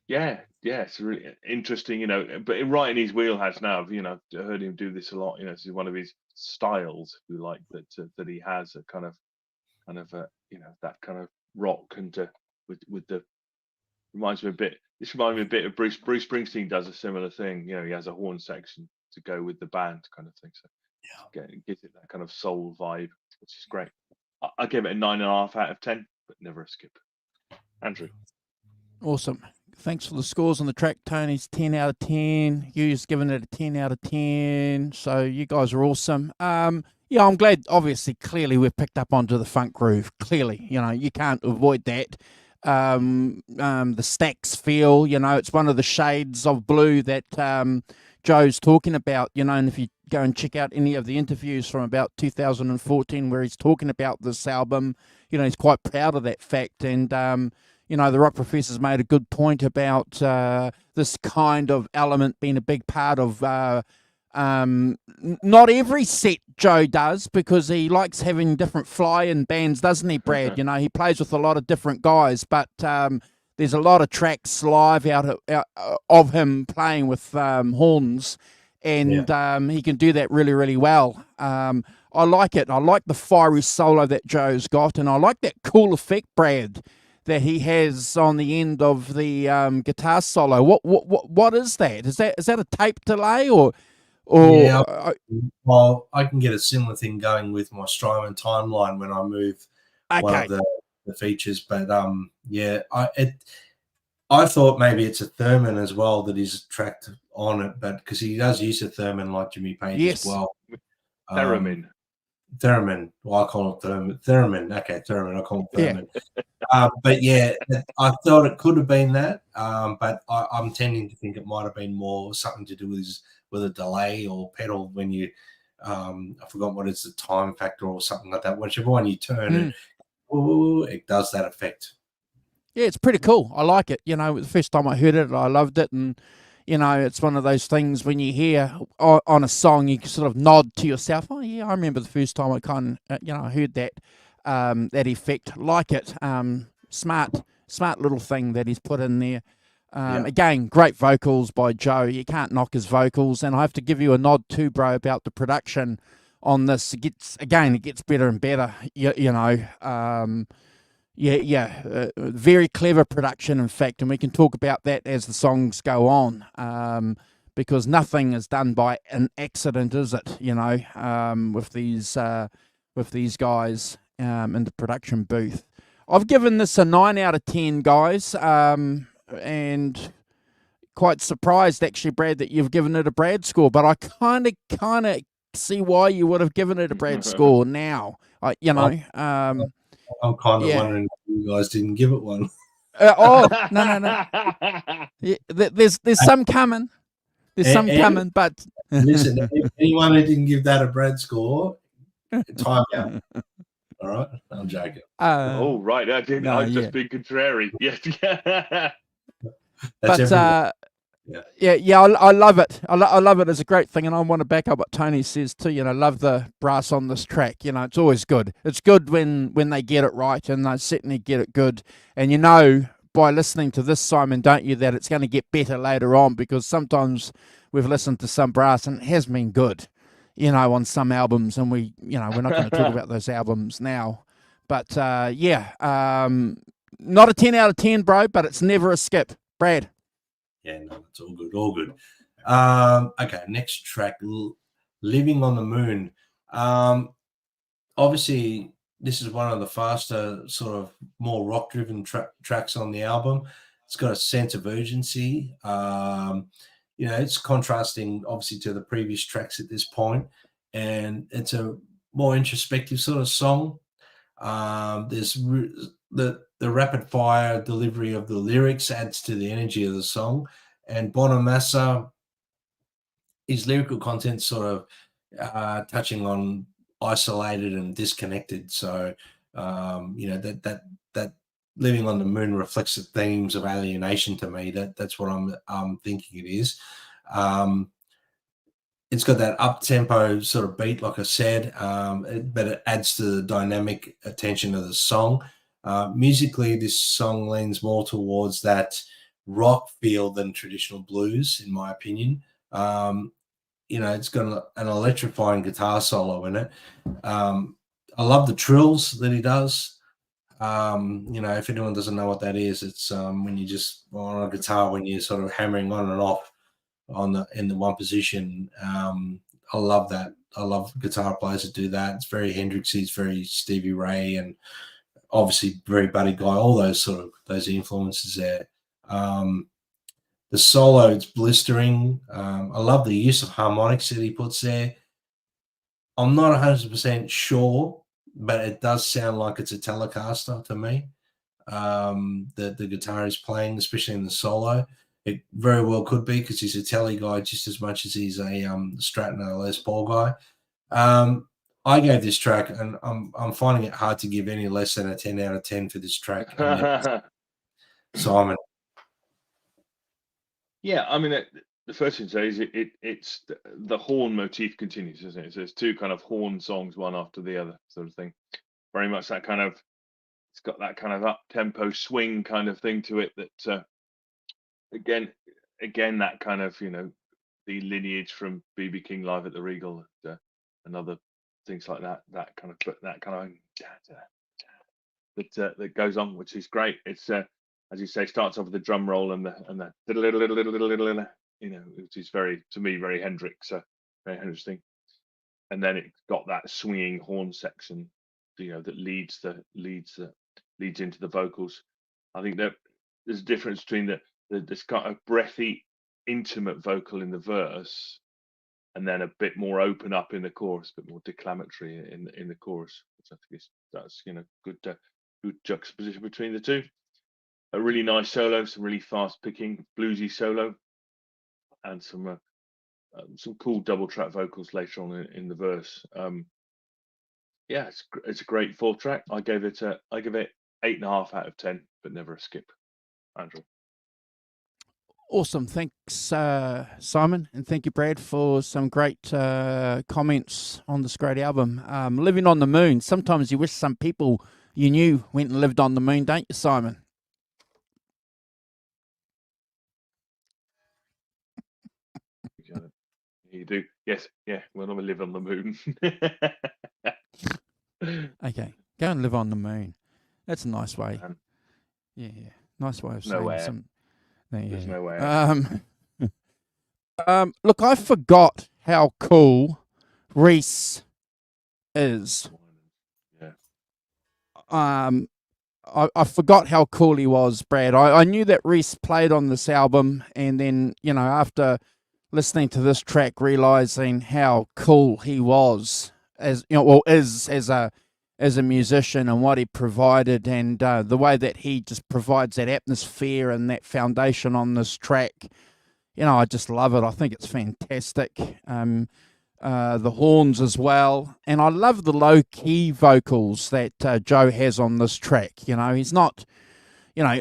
it's really interesting, but right in his wheelhouse now. I've heard him do this a lot. This is one of his styles, if you like, that he has a kind of that kind of rock, and with the reminds me a bit. This reminds me a bit of Bruce Springsteen does a similar thing. He has a horn section to go with the band kind of thing. So it gives it that kind of soul vibe, which is great. I give it a 9.5 out of 10, but never a skip. Andrew. Awesome. Thanks for the scores on the track. Tony's 10 out of 10. You's given it a 10 out of 10. So you guys are awesome. I'm glad, obviously, clearly we've picked up onto the funk groove. Clearly, you can't avoid that. The Stax feel, it's one of the shades of blue that Joe's talking about, and if you go and check out any of the interviews from about 2014 where he's talking about this album, he's quite proud of that fact. And the Rock Professor's made a good point about this kind of element being a big part of Not every set Joe does, because he likes having different fly-in bands, doesn't he, Brad? You know, he plays with a lot of different guys, but there's a lot of tracks live out of him playing with horns, and he can do that really, really well. I like it. I like the fiery solo that Joe's got, and I like that cool effect, Brad, that he has on the end of the guitar solo. What is that? Is that a tape delay or? Yeah, well, I can get a similar thing going with my Strymon timeline when I move one of the features. But yeah, I thought maybe it's a Thurman as well that is tracked on it, but because he does use a Thurman like Jimmy Page as well. Theremin. Well, I call it Theremin. Theremin. Okay, Theremin. I call it Themin. Yeah. But yeah, I thought it could have been that. But I'm tending to think it might have been more something to do with a delay or pedal when you I forgot what it's, the time factor or something like that. Whichever one you turn it does that effect. Yeah, it's pretty cool. I like it. You know, the first time I heard it, I loved it, and you know, it's one of those things when you hear on a song, you can sort of nod to yourself. Oh yeah, I remember the first time I kind of, I heard that that effect. Like it. Smart little thing that he's put in there. Again, great vocals by Joe. You can't knock his vocals, and I have to give you a nod too, bro, about the production on this. It gets better and better. Very clever production, in fact, and we can talk about that as the songs go on, because nothing is done by an accident, is it? With these guys in the production booth. I've given this a 9 out of 10, guys, and quite surprised actually, Brad, that you've given it a Brad score. But I kind of see why you would have given it a Brad score now. I'm kind of wondering if you guys didn't give it one. No. Yeah, there's some coming. There's some coming, but listen, if anyone who didn't give that a Brad score, time out. All right, I'm joking. Right, I didn't. I've just been contrary. Yes, but I love it. I love it as a great thing, and I want to back up what Tony says too. Love the brass on this track. It's always good. It's good when they get it right, and they certainly get it good. And by listening to this, Simon, don't you, that it's going to get better later on, because sometimes we've listened to some brass and it has been good, on some albums, and we're not going to talk about those albums now. But not a 10 out of 10, bro, but it's never a skip. Brad. Yeah, no, it's all good. Okay, next track, Living on the Moon. Obviously, this is one of the faster, sort of more rock-driven tracks on the album. It's got a sense of urgency. It's contrasting, obviously, to the previous tracks at this point, and it's a more introspective sort of song. There's the rapid-fire delivery of the lyrics adds to the energy of the song, and Bonamassa, his lyrical content sort of touching on isolated and disconnected. So, that Living on the Moon reflects the themes of alienation to me. That's what I'm thinking it is. It's got that up-tempo sort of beat, like I said, but it adds to the dynamic attention of the song. Musically, this song leans more towards that rock feel than traditional blues, in my opinion. It's got an electrifying guitar solo in it. I love the trills that he does. If anyone doesn't know what that is, it's when you just on a guitar, when you're sort of hammering on and off in the one position. I love that. I love guitar players that do that. It's very Hendrixy, it's very Stevie Ray, and obviously very Buddy Guy. All those influences there. The solo, it's blistering. I love the use of harmonics that he puts there. I'm not 100% sure, but it does sound like it's a Telecaster to me. The guitar is playing, especially in the solo. It very well could be, because he's a Tele guy just as much as he's a Stratton Les Paul guy. I gave this track, and I'm finding it hard to give any less than a 10 out of 10 for this track. Simon. Yeah, I mean, the first thing to say is it's the horn motif continues, isn't it? So there's two kind of horn songs, one after the other, sort of thing. Very much that kind of, it's got that kind of up tempo swing kind of thing to it. That again, that kind of, you know, the lineage from BB King live at the Regal and other things like that. That kind of that goes on, which is great. It's as you say, starts off with the drum roll and the you know, which is very, to me, very Hendrix, very Hendrix thing. And then it's got that swinging horn section, you know, that leads into the vocals. I think that there's a difference between this kind of breathy, intimate vocal in the verse, and then a bit more open up in the chorus, a bit more declamatory in the chorus, which I think that's, you know, good juxtaposition between the two. A really nice solo, some really fast picking bluesy solo, and some cool double track vocals later on in the verse. Yeah, it's a great 4-track. I give it 8.5 out of 10, but never a skip. Andrew. Awesome. Thanks, Simon, and thank you, Brad, for some great comments on this great album. Living on the Moon. Sometimes you wish some people you knew went and lived on the moon, don't you, Simon? You do. Yes. Yeah. We're not going to live on the moon. Okay. Go and live on the moon. That's a nice way. Yeah. Nice way of saying some. There's no way. Look, I forgot how cool Reese is. Yeah. I forgot how cool he was, Brad. I knew that Reese played on this album, and then, you know, after listening to this track, realizing how cool he was is as a musician and what he provided, and the way that he just provides that atmosphere and that foundation on this track. You know, I just love it. I think it's fantastic. The horns as well. And I love the low-key vocals that Joe has on this track. You know, he's not, you know,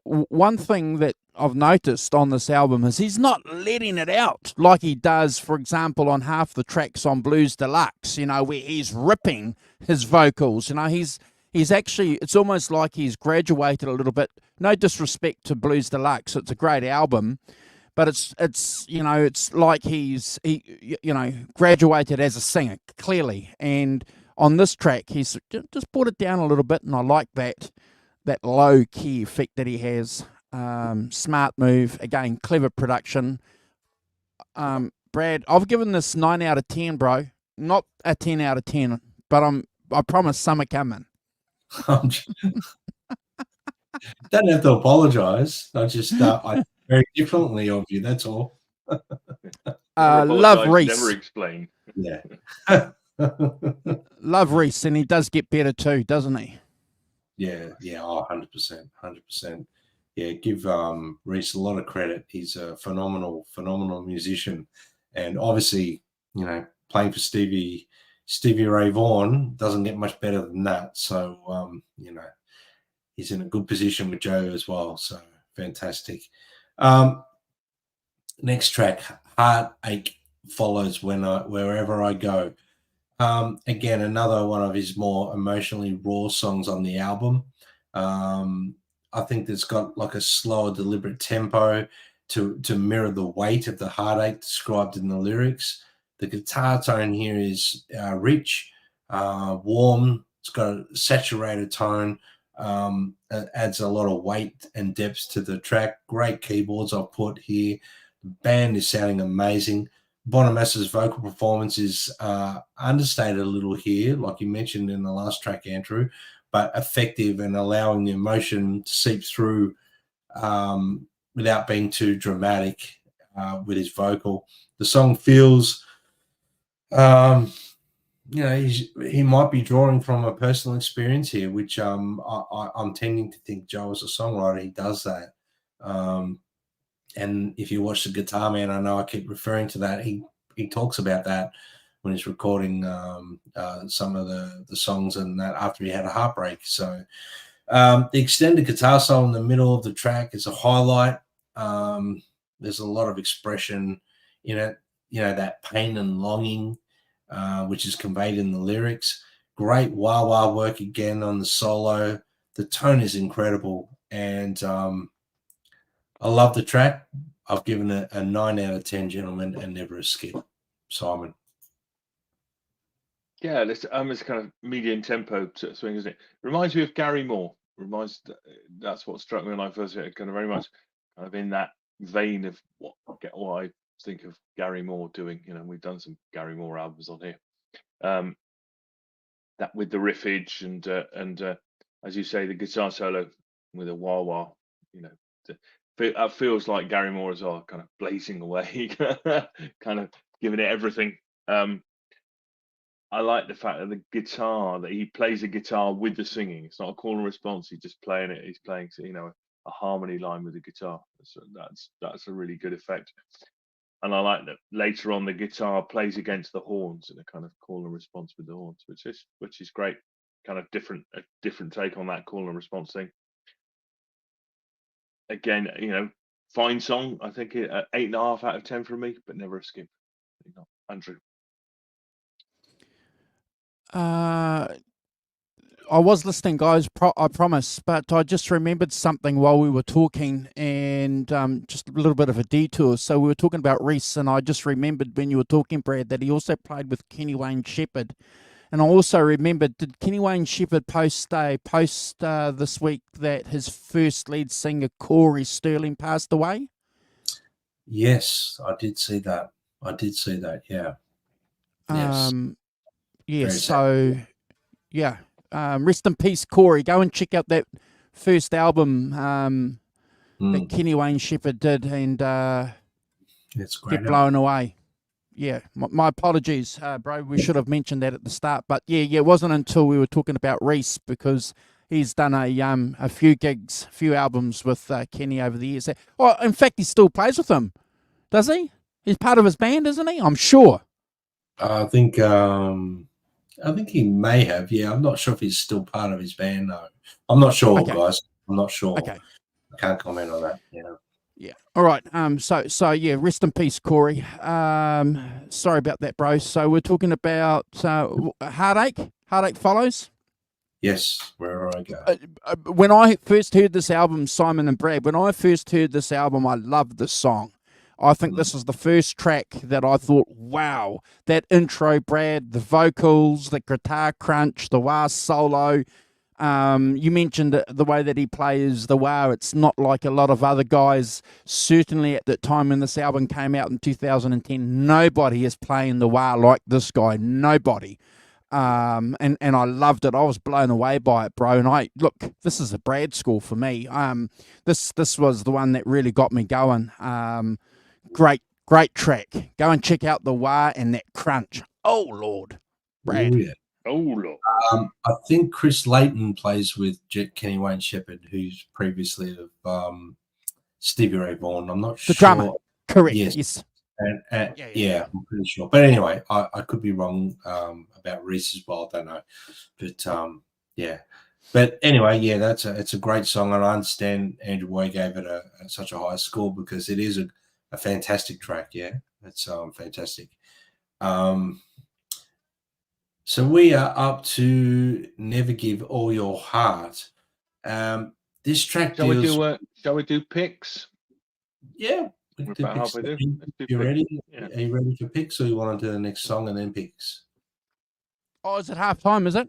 one thing that I've noticed on this album is he's not letting it out like he does, for example, on half the tracks on Blues Deluxe, you know, where he's ripping his vocals. You know, he's actually, it's almost like he's graduated a little bit. No disrespect to Blues Deluxe, it's a great album, but it's you know, it's like he you know, graduated as a singer, clearly. And on this track, he's just brought it down a little bit, and I like that low key effect that he has. Smart move, again, clever production. Brad, I've given this 9 out of 10, bro. Not a 10 out of 10, but I promise some are coming. Don't have to apologize. I just I very differently of you. That's all. Love Reese. Never explain. Yeah. Love Reese, and he does get better too, doesn't he? Yeah. Oh, 100%. Yeah, give Reese a lot of credit. He's a phenomenal musician, and obviously, you know, playing for Stevie Ray Vaughan doesn't get much better than that. So, you know, he's in a good position with Joe as well. So fantastic. Next track, Heartache, follows wherever I go. Again, another one of his more emotionally raw songs on the album. I think that's got like a slower, deliberate tempo to mirror the weight of the heartache described in the lyrics. The guitar tone here is rich, warm. It's got a saturated tone. It adds a lot of weight and depth to the track. Great keyboards I've put here. The band is sounding amazing. Bonamassa's vocal performance is understated a little here, like you mentioned in the last track, Andrew, but effective and allowing the emotion to seep through without being too dramatic with his vocal. The song feels, you know, he might be drawing from a personal experience here, which I'm tending to think Joe, as a songwriter, he does that. And if you watch The Guitar Man, I know I keep referring to that. He talks about that when he's recording some of the songs and that after he had a heartbreak. So the extended guitar solo in the middle of the track is a highlight. There's a lot of expression in it. That pain and longing, which is conveyed in the lyrics. Great wah-wah work again on the solo. The tone is incredible, and I love the track. I've given it a 9 out of 10, gentlemen, and never a skip. Simon. Yeah, it's kind of medium tempo swing, isn't it? Reminds me of Gary Moore. That's what struck me when I first heard it. Kind of very much kind of in that vein of what I think of Gary Moore doing. We've done some Gary Moore albums on here. That with the riffage and as you say, the guitar solo with a wah wah. That feels like Gary Moore as well, kind of blazing away, kind of giving it everything. I like the fact that the guitar, that he plays the guitar with the singing. It's not a call and response. He's just playing it. He's playing, a harmony line with the guitar. So that's a really good effect. And I like that later on the guitar plays against the horns in a kind of call and response with the horns, which is great. Kind of a different take on that call and response thing. Again, fine song. I think 8.5 out of 10 from me, but never a skip. Andrew. I was listening, guys, I promise, but I just remembered something while we were talking, and just a little bit of a detour. So we were talking about Reese, and I just remembered when you were talking, Brad, that he also played with Kenny Wayne Shepherd. And I also remembered, did Kenny Wayne Shepherd post this week that his first lead singer, Corey Sterling, passed away? Yes, I did see that. Yeah. Yes. Yes. So, yeah. Rest in peace, Corey. Go and check out that first album that Kenny Wayne Shepherd did, and it's great. Get blown away. Yeah, my apologies, bro. We should have mentioned that at the start, but yeah, it wasn't until we were talking about Reese, because he's done a few gigs, few albums with Kenny over the years. Oh, in fact, he still plays with him, does he? He's part of his band, isn't he? I'm sure. I think he may have. Yeah, I'm not sure if he's still part of his band though. I'm not sure, guys. I'm not sure. Okay, I can't comment on that. Yeah. All right. So yeah. Rest in peace, Corey. Sorry about that, bro. So we're talking about Heartache. Heartache follows. Yes. Wherever I go. When I first heard this album, Simon and Brad, when I first heard this album, I loved this song. I think this is the first track that I thought, wow, that intro, Brad, the vocals, the guitar crunch, the wah solo. You mentioned the way that he plays the wah. It's not like a lot of other guys. Certainly at the time when this album came out in 2010, nobody is playing the wah like this guy. Nobody. And I loved it. I was blown away by it, bro. And this is a Brad score for me. This was the one that really got me going. Great track. Go and check out the wah and that crunch. Oh Lord, Brad. Ooh, yeah. Oh Lord. I think Chris Layton plays with Kenny Wayne Shepherd, who's previously of Stevie Ray Vaughan. I'm not sure. The drummer. Correct. Yes. Yeah, I'm pretty sure. But anyway, I could be wrong about Reese as well. I don't know. But yeah. But anyway, yeah, it's a great song, and I understand Andrew Way gave it such a high score because it is a fantastic track. Yeah, it's fantastic. So we are up to Never Give All Your Heart. This track Shall we do picks? Yeah. We're about halfway through. You ready? Yeah. Are you ready for picks, or you want to do the next song and then picks? Oh, is it half time, is it?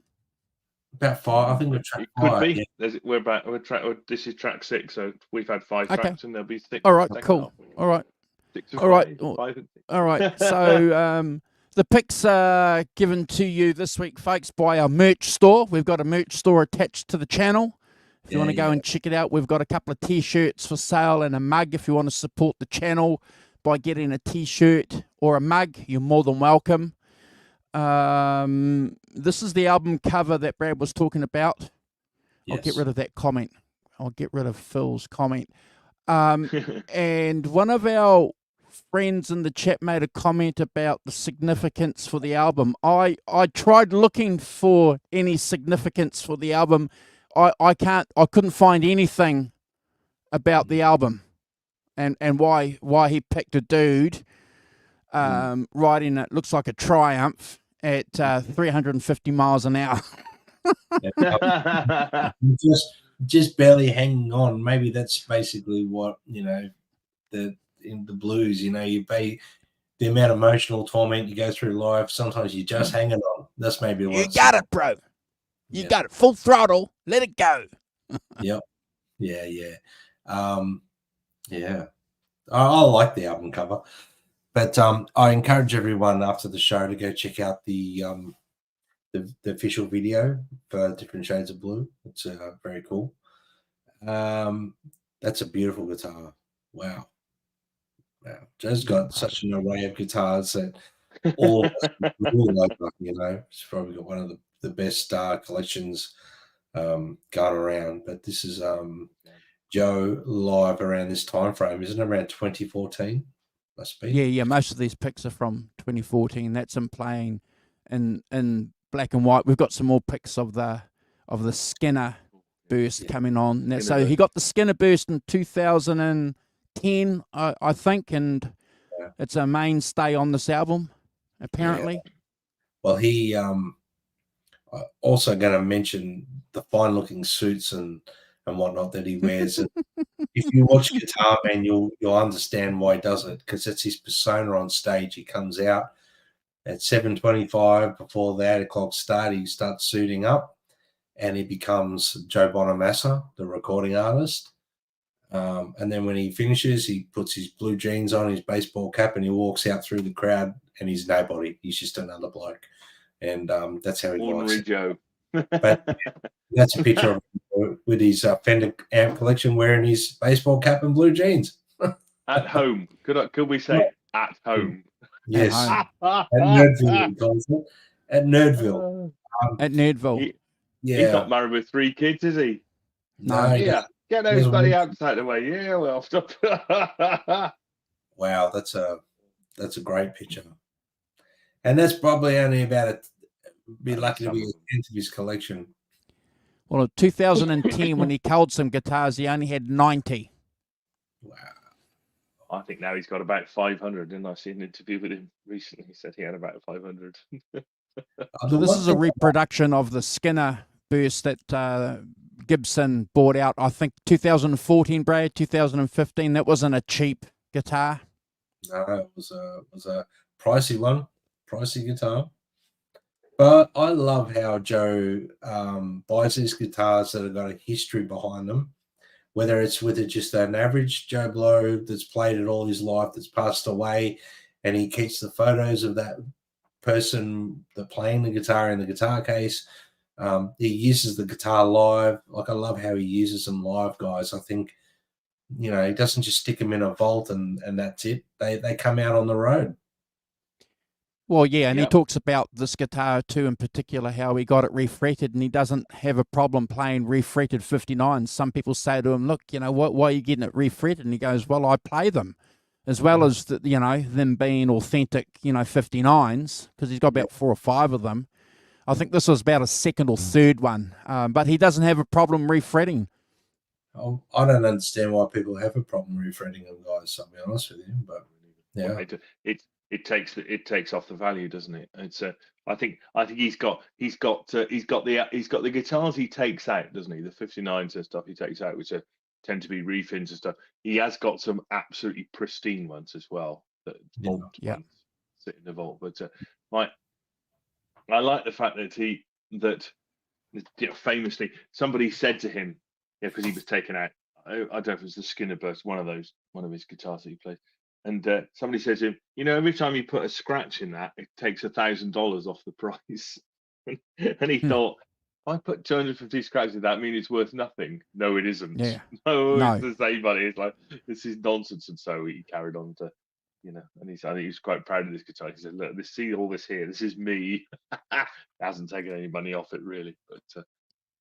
About 5. I think we're track 5. Could be. Yeah. This is track 6, so we've had 5 tracks, and there'll be 6. All right, cool. All right. 6 all right. 5 and 6. All right. So the picks are given to you this week, folks, by our merch store. We've got a merch store attached to the channel. If you want to go and check it out, we've got a couple of T-shirts for sale and a mug. If you want to support the channel by getting a T-shirt or a mug, you're more than welcome. This is the album cover that Brad was talking about. Yes. I'll get rid of that comment. I'll get rid of Phil's comment. And one of our friends in the chat made a comment about the significance for the album. I tried looking for any significance for the album. I couldn't find anything about the album. and why he picked a dude riding it looks like a Triumph at 350 miles an hour. just barely hanging on. Maybe that's basically what, you know, in the blues, you know, you pay the amount of emotional torment you go through life. Sometimes you're just hanging on. That's maybe what You got it, bro. You got it. Full throttle. Let it go. Yep. Yeah. Yeah. I like the album cover, but I encourage everyone after the show to go check out the official video for Different Shades of Blue. It's very cool. That's a beautiful guitar. Wow. Joe's got such an array of guitars that all over, you know. It's probably got one of the best collections going around. But this is Joe live around this time frame, isn't it? Around 2014, must be. Yeah. Most of these pics are from 2014. That's him playing in black and white. We've got some more pics of the Skinner burst coming on. So he got the Skinner burst in 2010, I think, and it's a mainstay on this album, apparently. Yeah. Well, he also going to mention the fine-looking suits and whatnot that he wears. And if you watch Guitar Man, you'll understand why he does it, because it's his persona on stage. He comes out at 7:25 before the 8 o'clock start. He starts suiting up, and he becomes Joe Bonamassa, the recording artist. And then when he finishes, he puts his blue jeans on, his baseball cap, and he walks out through the crowd, and he's nobody. He's just another bloke. And that's how he Ordinary likes it. Joe. But that's a picture of him with his Fender amp collection wearing his baseball cap and blue jeans. At home. Could we say at home? Yes. At Nerdville, he calls it. At Nerdville. At Nerdville. He's not married with 3 kids, is he? No. Yeah. Get those bloody amps out of the way. Yeah, well, stop. Wow, that's a great picture. And that's probably only about be lucky to be a tenth of his collection. Well, in 2010, when he culled some guitars, he only had 90. Wow. I think now he's got about 500. Didn't I see an interview with him recently? He said he had about 500. So this is a reproduction of the Skinner burst that Gibson bought out, I think, 2014, Brad, 2015. That wasn't a cheap guitar. No, it was a pricey one, pricey guitar. But I love how Joe buys these guitars that have got a history behind them, whether it's with just an average Joe Blow that's played it all his life, that's passed away, and he keeps the photos of that person that playing the guitar in the guitar case. He uses the guitar live. Like, I love how he uses them live, guys. I think, you know, he doesn't just stick them in a vault and that's it. They come out on the road. Well, yeah, and he talks about this guitar too, in particular, how he got it refretted, and he doesn't have a problem playing refretted 59s. Some people say to him, look, you know, why are you getting it refretted? And he goes, well, I play them, as well as, you know, them being authentic, you know, 59s, because he's got about 4 or 5 of them. I think this was about a second or third one, but he doesn't have a problem refretting. Oh, I don't understand why people have a problem refretting them, guys. I'll be honest with you, but yeah, it takes off the value, doesn't it? It's I think he's got the guitars he takes out, doesn't he? The 59s and stuff he takes out, which tend to be refins and stuff. He has got some absolutely pristine ones as well that sit in the vault. But I like the fact that famously somebody said to him, because he was taken out. I don't know if it was the Skinner burst, one of his guitars that he played. And somebody said to him, you know, every time you put a scratch in that, it takes $1,000 off the price. And he thought, if I put 250 scratches in that, I mean it's worth nothing. No, it isn't. Yeah. No, it's the same money. It's like, this is nonsense. And so he carried on to, you know, and I think he was quite proud of this guitar. He said, look, see all this here. This is me. Hasn't taken any money off it, really. But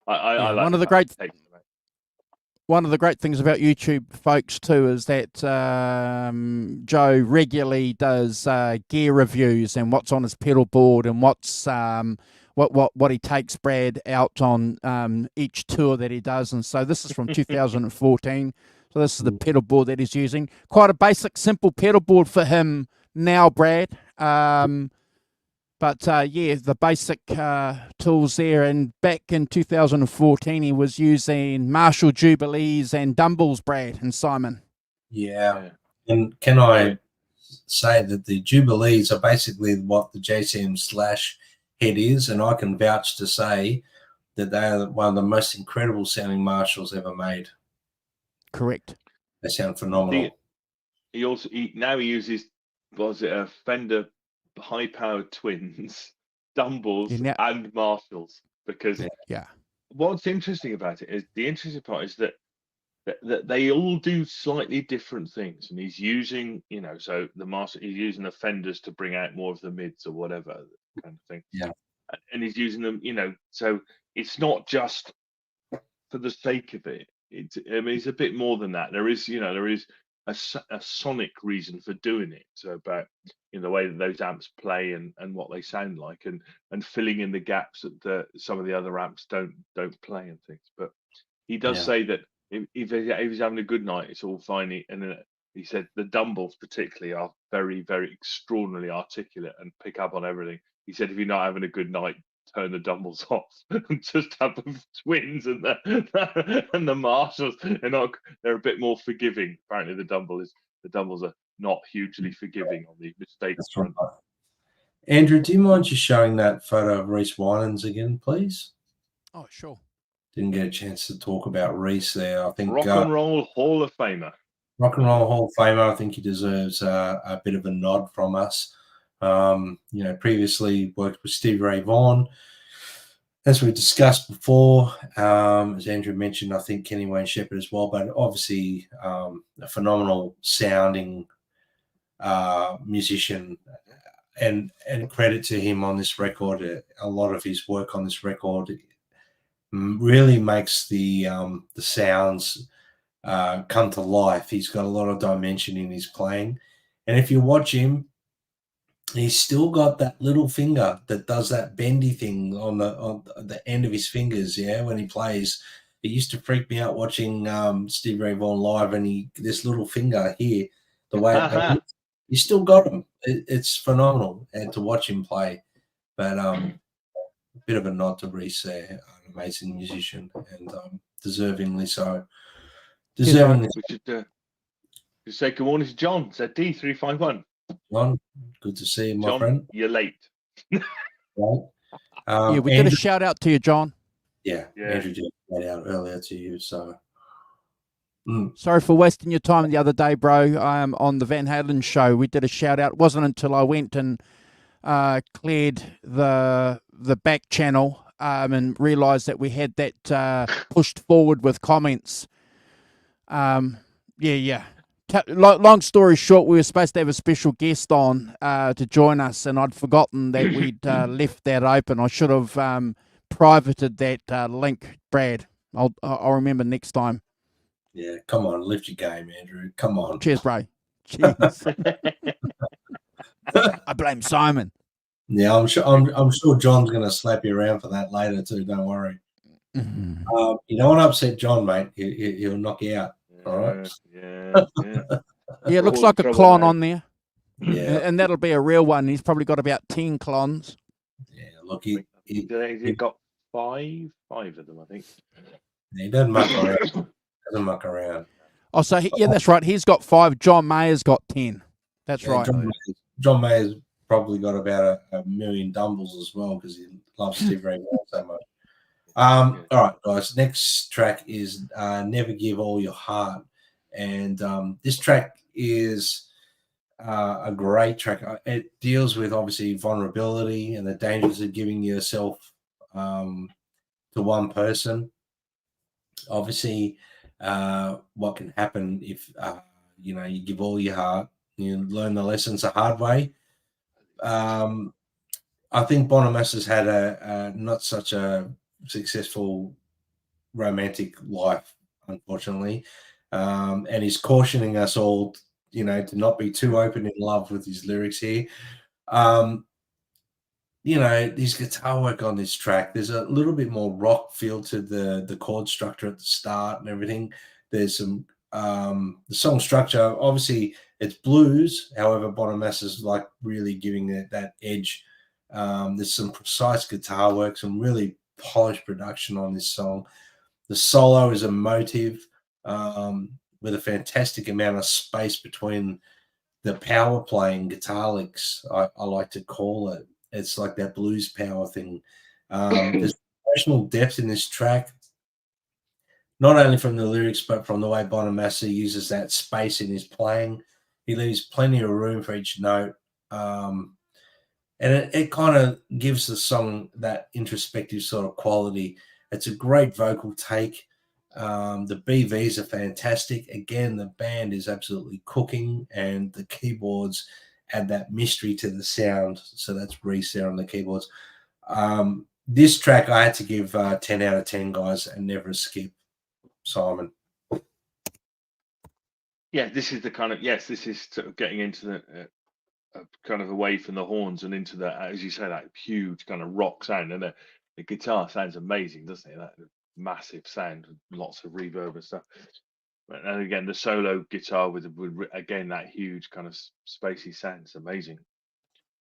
I like one of the great. One of the great things about YouTube, folks, too, is that Joe regularly does gear reviews and what's on his pedal board and what's what he takes Brad out on each tour that he does. And so this is from 2014. So this is the pedal board that he's using. Quite a basic, simple pedal board for him now, Brad. But yeah, the basic tools there. And back in 2014, he was using Marshall Jubilees and Dumbles, Brad and Simon. Yeah. And can I say that the Jubilees are basically what the JCM slash head is, and I can vouch to say that they are one of the most incredible sounding Marshalls ever made. Correct. They sound phenomenal. He uses, was it a Fender high powered twins, Dumbles and Marshalls, because what's interesting about it is the interesting part is that they all do slightly different things, and he's using, so the Marshall, he's using the Fenders to bring out more of the mids or whatever kind of thing. Yeah. And he's using them, so it's not just for the sake of it. It's a bit more than that. There is a sonic reason for doing it. So about the way that those amps play and what they sound like, and filling in the gaps that some of the other amps don't play and things. But he does say that if he's having a good night, it's all fine. And then he said the Dumbles particularly are very, very extraordinarily articulate and pick up on everything. He said if you're not having a good night, turn the Dumbles off and just have the twins and the Marshalls. They're a bit more forgiving. Apparently, the Dumbles are not hugely forgiving on the mistakes front. Right. Andrew, do you mind just showing that photo of Reese Winans again, please? Oh, sure. Didn't get a chance to talk about Reese there. I think Rock and Roll Hall of Famer. Rock and Roll Hall of Famer. I think he deserves a bit of a nod from us. Previously worked with Stevie Ray Vaughan, as we discussed before. As Andrew mentioned, I think Kenny Wayne Shepherd as well, but obviously a phenomenal sounding musician, and credit to him on this record. A lot of his work on this record really makes the sounds come to life. He's got a lot of dimension in his playing, and if you watch him, he's still got that little finger that does that bendy thing on the end of his fingers. Yeah, when he plays, it used to freak me out watching Stevie Ray Vaughan live, and this little finger here, the way he still got him. It's phenomenal, and to watch him play. But a bit of a nod to Reese there, an amazing musician, and deservingly so. We should say good morning to John. It's at D351. John, good to see you, my friend. You're late. Right. We did a shout out to you, John. Yeah. Andrew did a shout out earlier to you. So sorry for wasting your time the other day, bro. On the Van Halen show, we did a shout out. It wasn't until I went and cleared the back channel and realised that we had that pushed forward with comments. Long story short, we were supposed to have a special guest on to join us, and I'd forgotten that we'd left that open. I should have privated that link, Brad. I'll remember next time. Yeah, come on, lift your game, Andrew. Come on. Cheers, bro. Cheers. I blame Simon. Yeah, I'm sure John's going to slap you around for that later too. Don't worry. Mm-hmm. You don't want to upset John, mate. He'll knock you out. All right. Yeah. Yeah, it looks like a clon on there. Yeah, and that'll be a real one. He's probably got about 10 clones. Yeah, look, he got five of them, I think. He doesn't muck around. Oh, so that's right. He's got 5. John Mayer's got 10. That's right. John Mayer's probably got about a million Dumbles as well because he loves Steve Ray Vaughan so much. All right, guys. Next track is "Never Give All Your Heart," and this track is a great track. It deals with obviously vulnerability and the dangers of giving yourself to one person. Obviously, what can happen if you give all your heart, you learn the lessons the hard way. I think Bonamassa's had a not such a successful romantic life, unfortunately, and he's cautioning us all, to not be too open in love with his lyrics here. His guitar work on this track, there's a little bit more rock feel to the chord structure at the start and everything. There's some The song structure, obviously, it's blues. However, Bonamassa's like really giving it that edge. There's some precise guitar work, some really polished production on this song. The solo is emotive, with a fantastic amount of space between the power playing guitar licks, I like to call it. It's like that blues power thing. There's emotional depth in this track, not only from the lyrics, but from the way Bonamassa uses that space in his playing. He leaves plenty of room for each note. And it kind of gives the song that introspective sort of quality. It's a great vocal take. The BVs are fantastic. Again, the band is absolutely cooking, and the keyboards add that mystery to the sound. So that's reset on the keyboards. This track I had to give 10 out of 10, guys, and never a skip. Simon. Yeah, this is the kind of, yes, this is sort of getting into the kind of away from the horns and into the, as you say, that huge kind of rock sound. And the guitar sounds amazing, doesn't it? That massive sound, lots of reverb and stuff. And again, the solo guitar with again that huge kind of spacey sound is amazing,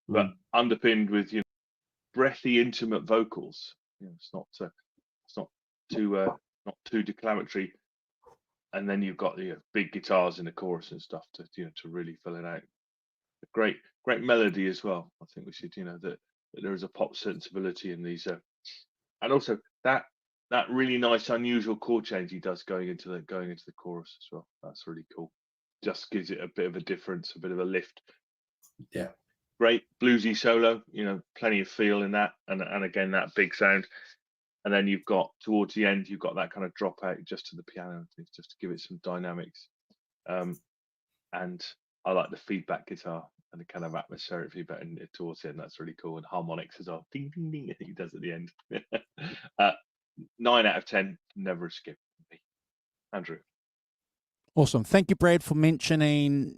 but underpinned with breathy, intimate vocals. It's not too declamatory. And then you've got the big guitars in the chorus and stuff to really fill it out. A great melody as well. I think we should that there is a pop sensibility in these, and also that really nice unusual chord change he does going into the chorus as well. That's really cool. Just gives it a bit of a difference, a bit of a lift. Yeah. Great bluesy solo, plenty of feel in that, and again that big sound. And then you've got towards the end, you've got that kind of drop out just to the piano, just to give it some dynamics. And I like the feedback guitar and the kind of atmospheric feedback towards the end. That's really cool. And harmonics as well. Ding, ding, ding. He does at the end. 9 out of 10. Never a skip. Andrew. Awesome. Thank you, Brad, for mentioning,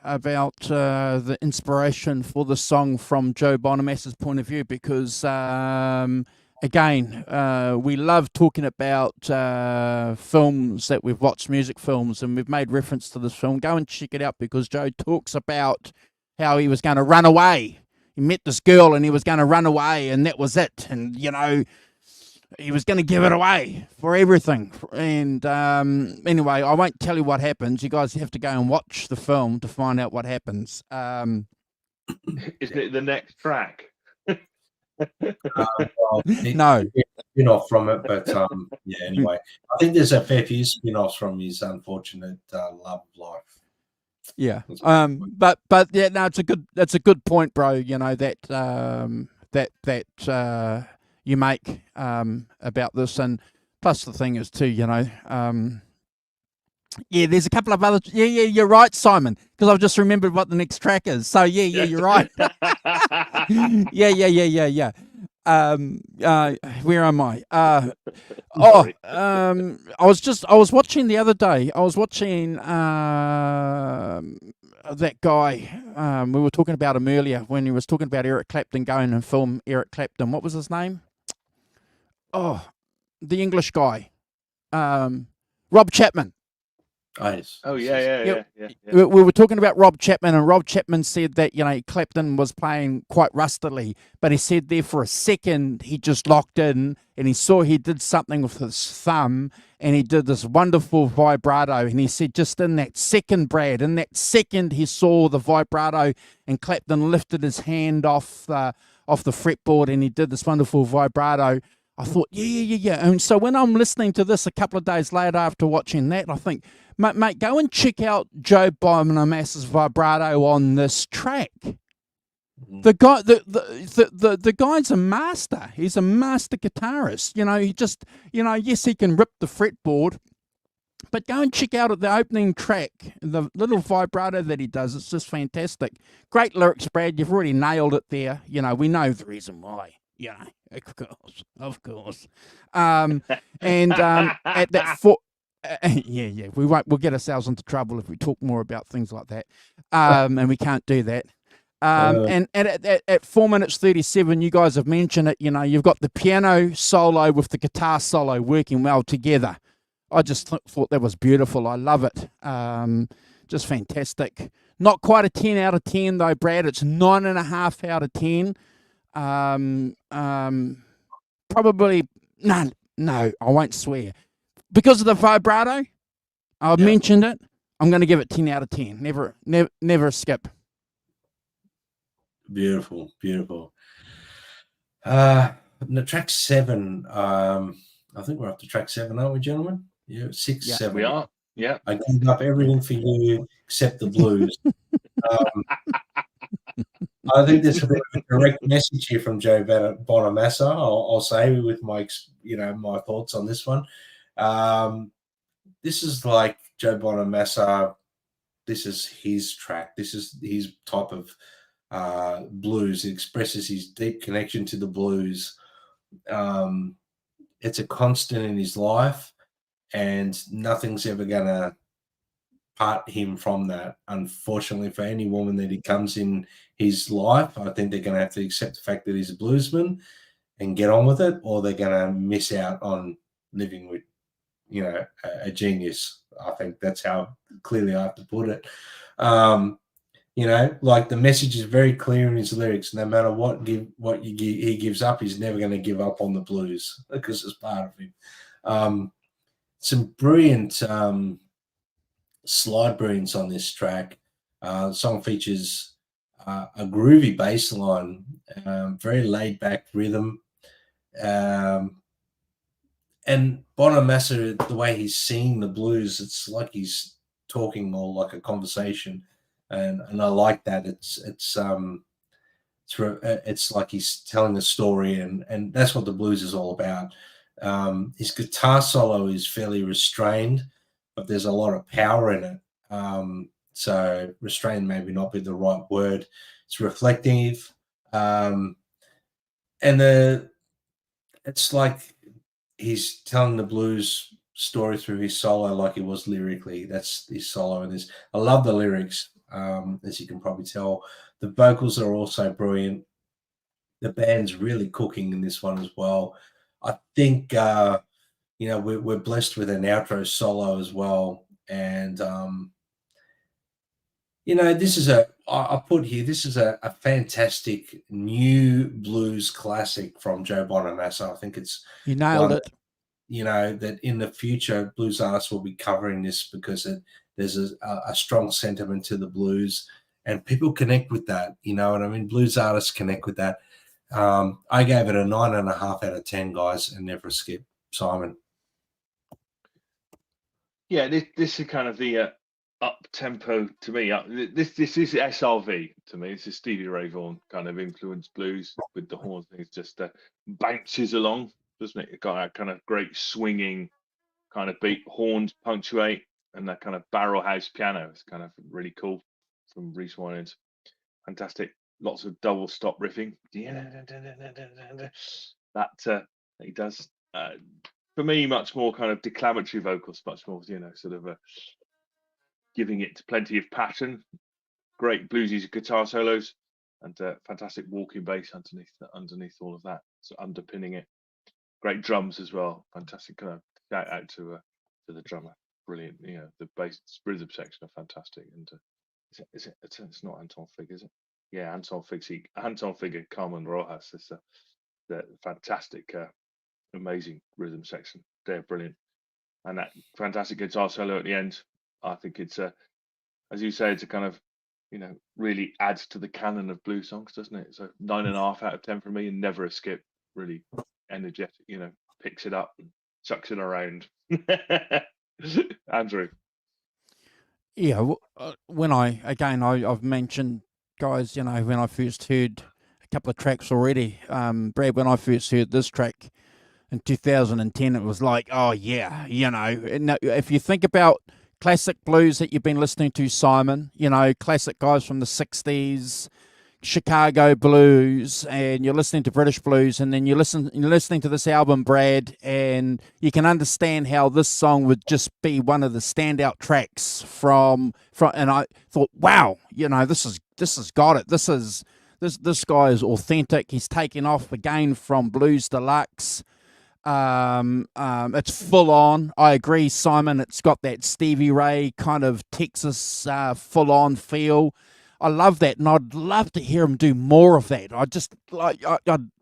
about the inspiration for the song from Joe Bonamassa's point of view, because again, we love talking about films that we've watched, music films, and we've made reference to this film. Go and check it out, because Joe talks about how he was going to run away. He met this girl and he was going to run away, and that was it. And, he was going to give it away for everything. And anyway, I won't tell you what happens. You guys have to go and watch the film to find out what happens. Isn't it the next track? No. Spin-off from it, but yeah. Anyway, I think there's a fair few spin-offs from his unfortunate love life. Yeah. But yeah, no, it's a good point, bro. That you make about this, and plus the thing is too, yeah, there's a couple of other. Yeah, you're right, Simon, because I've just remembered what the next track is. So yeah, you're right. Yeah. Where am I? I was watching the other day. I was watching that guy. We were talking about him earlier when he was talking about Eric Clapton going and film Eric Clapton. What was his name? Oh, the English guy. Rob Chapman. Nice. Oh yeah. We were talking about Rob Chapman, and Rob Chapman said that Clapton was playing quite rustily, but he said there for a second he just locked in, and he saw he did something with his thumb, and he did this wonderful vibrato, and he said just in that second, Brad, he saw the vibrato, and Clapton lifted his hand off the fretboard, and he did this wonderful vibrato. I thought, yeah. And so when I'm listening to this a couple of days later after watching that, I think, mate, go and check out Joe Bonamassa's vibrato on this track. The guy, the guy's a master. He's a master guitarist. He just, yes, he can rip the fretboard, but go and check out the opening track, the little vibrato that he does. It's just fantastic. Great lyrics, Brad. You've already nailed it there. We know the reason why. Of course. And at that we'll get ourselves into trouble if we talk more about things like that. And we can't do that. And at 4 minutes 37, you guys have mentioned it. You've got the piano solo with the guitar solo working well together. I just thought that was beautiful. I love it. Just fantastic. Not quite a 10 out of 10 though, Brad. It's 9.5 out of 10. Probably no, I won't swear. Because of the vibrato, I've mentioned it. I'm going to give it 10 out of 10. Never a skip. Beautiful. Track 7. I think we're up to track 7, aren't we, gentlemen? Yeah, 6, 7. We are. Yeah. I gave up everything for you except the blues. I think there's a bit of a direct message here from Joe Bonamassa. I'll say with my thoughts on this one. This is like Joe Bonamassa. This is his track. This is his type of blues. It expresses his deep connection to the blues. It's a constant in his life, and nothing's ever going to part him from that. Unfortunately, for any woman that he comes in his life, I think they're going to have to accept the fact that he's a bluesman and get on with it, or they're going to miss out on living with, a genius. I think that's how clearly I have to put it. Like the message is very clear in his lyrics. No matter he gives up, he's never going to give up on the blues because it's part of him. Some brilliant slide brilliance on this track. The song features a groovy bass line, very laid back rhythm. And Bonamassa, the way he's singing the blues, it's like he's talking more like a conversation. And I like that. It's like he's telling a story, and that's what the blues is all about. His guitar solo is fairly restrained, but there's a lot of power in it. So restrained maybe not be the right word. It's reflective, and it's like he's telling the blues story through his solo, like he was lyrically. That's his solo in this. I love the lyrics. As you can probably tell, the vocals are also brilliant. The band's really cooking in this one as well. I think we're blessed with an outro solo as well, and this is a fantastic new blues classic from Joe Bonamassa. I think it's you nailed it. That in the future blues artists will be covering this because there's a strong sentiment to the blues, and people connect with that. You know what I mean? Blues artists connect with that. I gave it a 9.5 out of 10, guys, and never a skip. Simon. Yeah, this is kind of the up tempo to me. This is SRV to me. This is Stevie Ray Vaughan kind of influenced blues with the horns. It just bounces along, doesn't it? It got that kind of great swinging kind of beat, horns punctuate, and that kind of barrel house piano. It's kind of really cool from Reese Winans. Fantastic. Lots of double stop riffing. That he does. For me, much more kind of declamatory vocals, much more, sort of giving it plenty of passion. Great bluesy guitar solos, and fantastic walking bass underneath all of that, so underpinning it. Great drums as well. Fantastic. Kind of shout out to the drummer. Brilliant. The bass rhythm section are fantastic. And it's not Anton Fig, is it? Yeah, Anton Fig and Carmen Rojas. It's the fantastic, amazing rhythm section. They're brilliant, and that fantastic guitar solo at the end. I think it's as you say, it's a kind of really adds to the canon of blues songs, doesn't it? So 9.5 out of 10 for me, and never a skip. Really energetic, picks it up and chucks it around. Andrew. Yeah, I've mentioned, guys, when I first heard a couple of tracks already, Brad, when I first heard this track in 2010, it was like, oh yeah, if you think about classic blues that you've been listening to, Simon, classic guys from the 60s, Chicago blues, and you're listening to British blues, and then you're listening to this album, Brad, and you can understand how this song would just be one of the standout tracks from and I thought, wow, this has got it. This guy is authentic. He's taken off again from Blues Deluxe. It's full on. I agree, Simon. It's got that Stevie Ray kind of Texas full on feel. I love that, and I'd love to hear him do more of that. I'd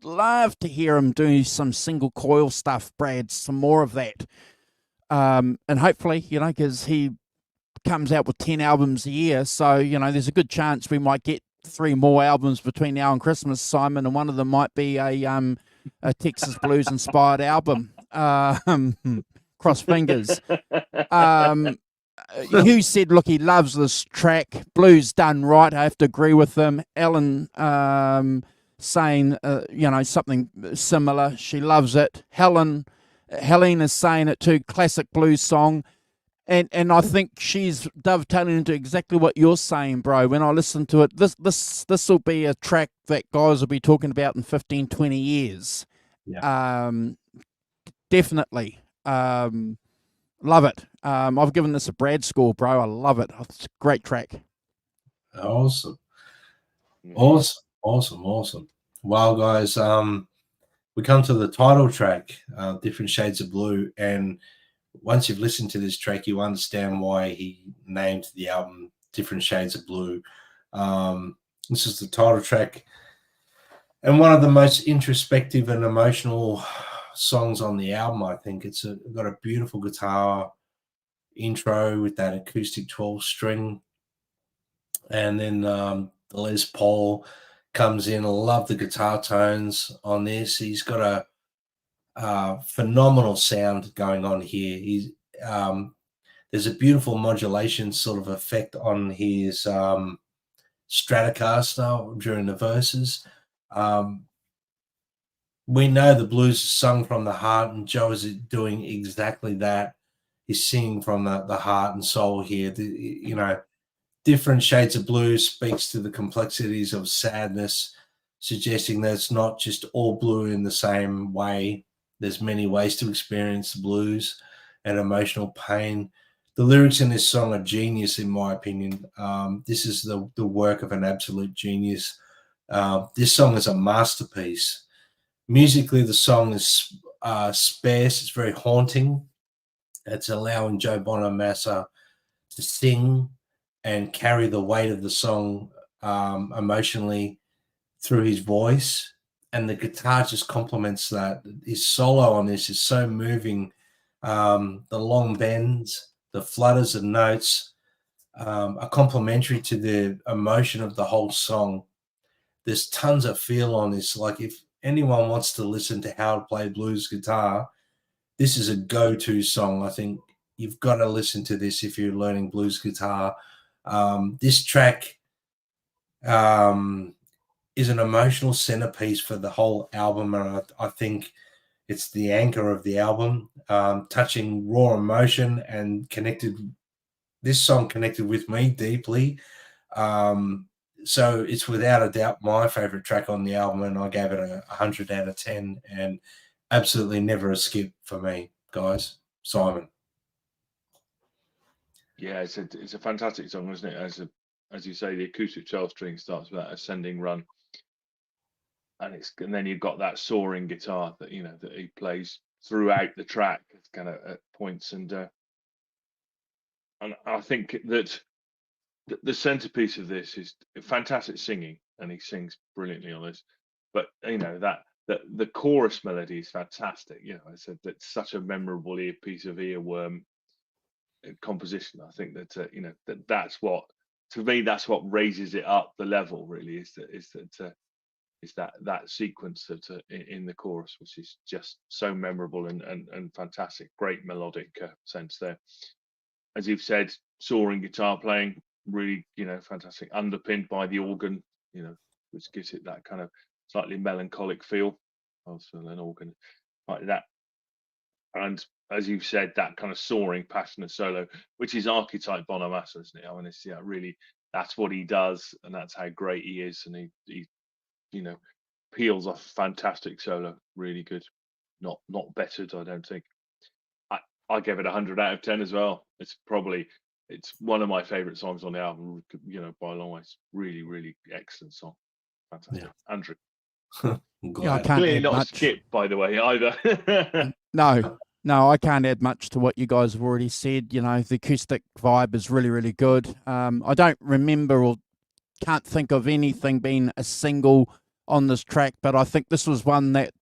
love to hear him do some single coil stuff, Brad. Some more of that, and hopefully, because he comes out with 10 albums a year, so there's a good chance we might get 3 more albums between now and Christmas, Simon, and one of them might be a Texas blues inspired album. Cross fingers. Hugh said, look, he loves this track. Blues done right. I have to agree with him. Ellen saying, something similar. She loves it. Helene is saying it too. Classic blues song. And I think she's dovetailing into exactly what you're saying, bro. When I listen to it, this will be a track that guys will be talking about in 15, 20 years. Yeah. Definitely. Love it. I've given this a Brad score, bro. I love it. It's a great track. Awesome. Well, guys, we come to the title track, Different Shades of Blue, and once you've listened to this track, you understand why he named the album Different Shades of Blue. This is the title track and one of the most introspective and emotional songs on the album. I think it's got a beautiful guitar intro with that acoustic 12 string, and then the Les Paul comes in. I love the guitar tones on this. He's got a phenomenal sound going on here. There's a beautiful modulation sort of effect on his Stratocaster during the verses. We know the blues is sung from the heart, and Joe is doing exactly that. He's singing from the heart and soul here. Different Shades of Blue speaks to the complexities of sadness, suggesting that it's not just all blue in the same way. There's many ways to experience the blues and emotional pain. The lyrics in this song are genius, in my opinion. This is the work of an absolute genius. This song is a masterpiece. Musically, the song is sparse. It's very haunting. It's allowing Joe Bonamassa to sing and carry the weight of the song emotionally through his voice, and the guitar just complements that. His solo on this is so moving. The long bends, the flutters of notes are complementary to the emotion of the whole song. There's tons of feel on this. Like, if anyone wants to listen to how to play blues guitar, this is a go-to song. I think you've got to listen to this if you're learning blues guitar. This track is an emotional centerpiece for the whole album, and I think it's the anchor of the album, touching raw emotion and connected. This song connected with me deeply. So it's without a doubt my favorite track on the album, and I gave it 100 out of 10, and absolutely never a skip for me, guys. Simon. Yeah, it's a fantastic song, isn't it? As you say, the acoustic 12 string starts with that ascending run, and then you've got that soaring guitar that that he plays throughout the track, kind of at points, and I think that the centerpiece of this is fantastic singing, and he sings brilliantly on this. But that the chorus melody is fantastic. I said that's such a memorable piece of earworm composition. I think that that's what, to me, that's what raises it up the level. Really, is that sequence in the chorus, which is just so memorable and fantastic. Great melodic sense there. As you've said, soaring guitar playing, really, fantastic, underpinned by the organ, which gives it that kind of slightly melancholic feel. Also, an organ like that. And as you've said, that kind of soaring, passionate solo, which is archetype Bonamassa, isn't it? I mean, it's really, that's what he does, and that's how great he is. And he peels off fantastic solo, really good, not bettered, I don't think. I gave it 100 out of 10 as well. It's one of my favorite songs on the album, by a long way. It's really, really excellent song. Fantastic. Yeah. Andrew. I'm Yeah, I glad. can't Clearly add not a much. skip, by the way, either. No, I can't add much to what you guys have already said. You know, the acoustic vibe is really, really good. I don't remember or can't think of anything being a single on this track, but I think this was one that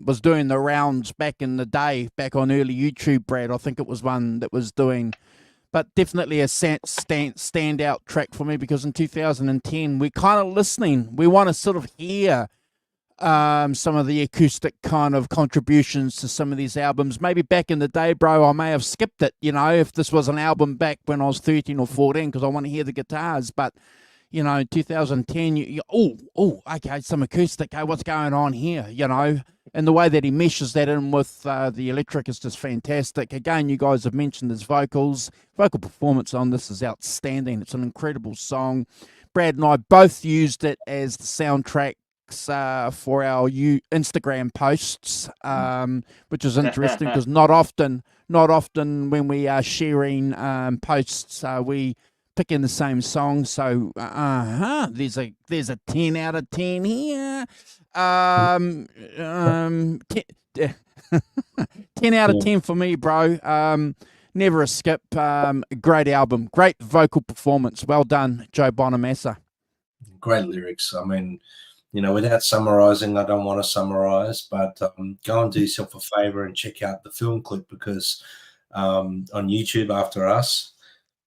was doing the rounds back in the day, back on early YouTube, Brad. I think it was one that was doing, but definitely a standout track for me, because in 2010 we're kind of listening. We want to sort of hear some of the acoustic kind of contributions to some of these albums. Maybe back in the day, bro, I may have skipped it, you know, if this was an album back when I was 13 or 14, because I want to hear the guitars. But, you know, 2010, okay, some acoustic. Hey, what's going on here, you know? And the way that he meshes that in with the electric is just fantastic. Again, you guys have mentioned his vocals. Vocal performance on this is outstanding. It's an incredible song. Brad and I both used it as the soundtrack for our Instagram posts, which is interesting because not often when we are sharing posts, we pick in the same song. So there's a 10 out of 10 here. 10, 10 out of 10 for me, bro. Never a skip. Great album, great vocal performance. Well done, Joe Bonamassa. Great lyrics. I mean, you know, without summarizing, I don't want to summarize, but go and do yourself a favor and check out the film clip, because on YouTube after us,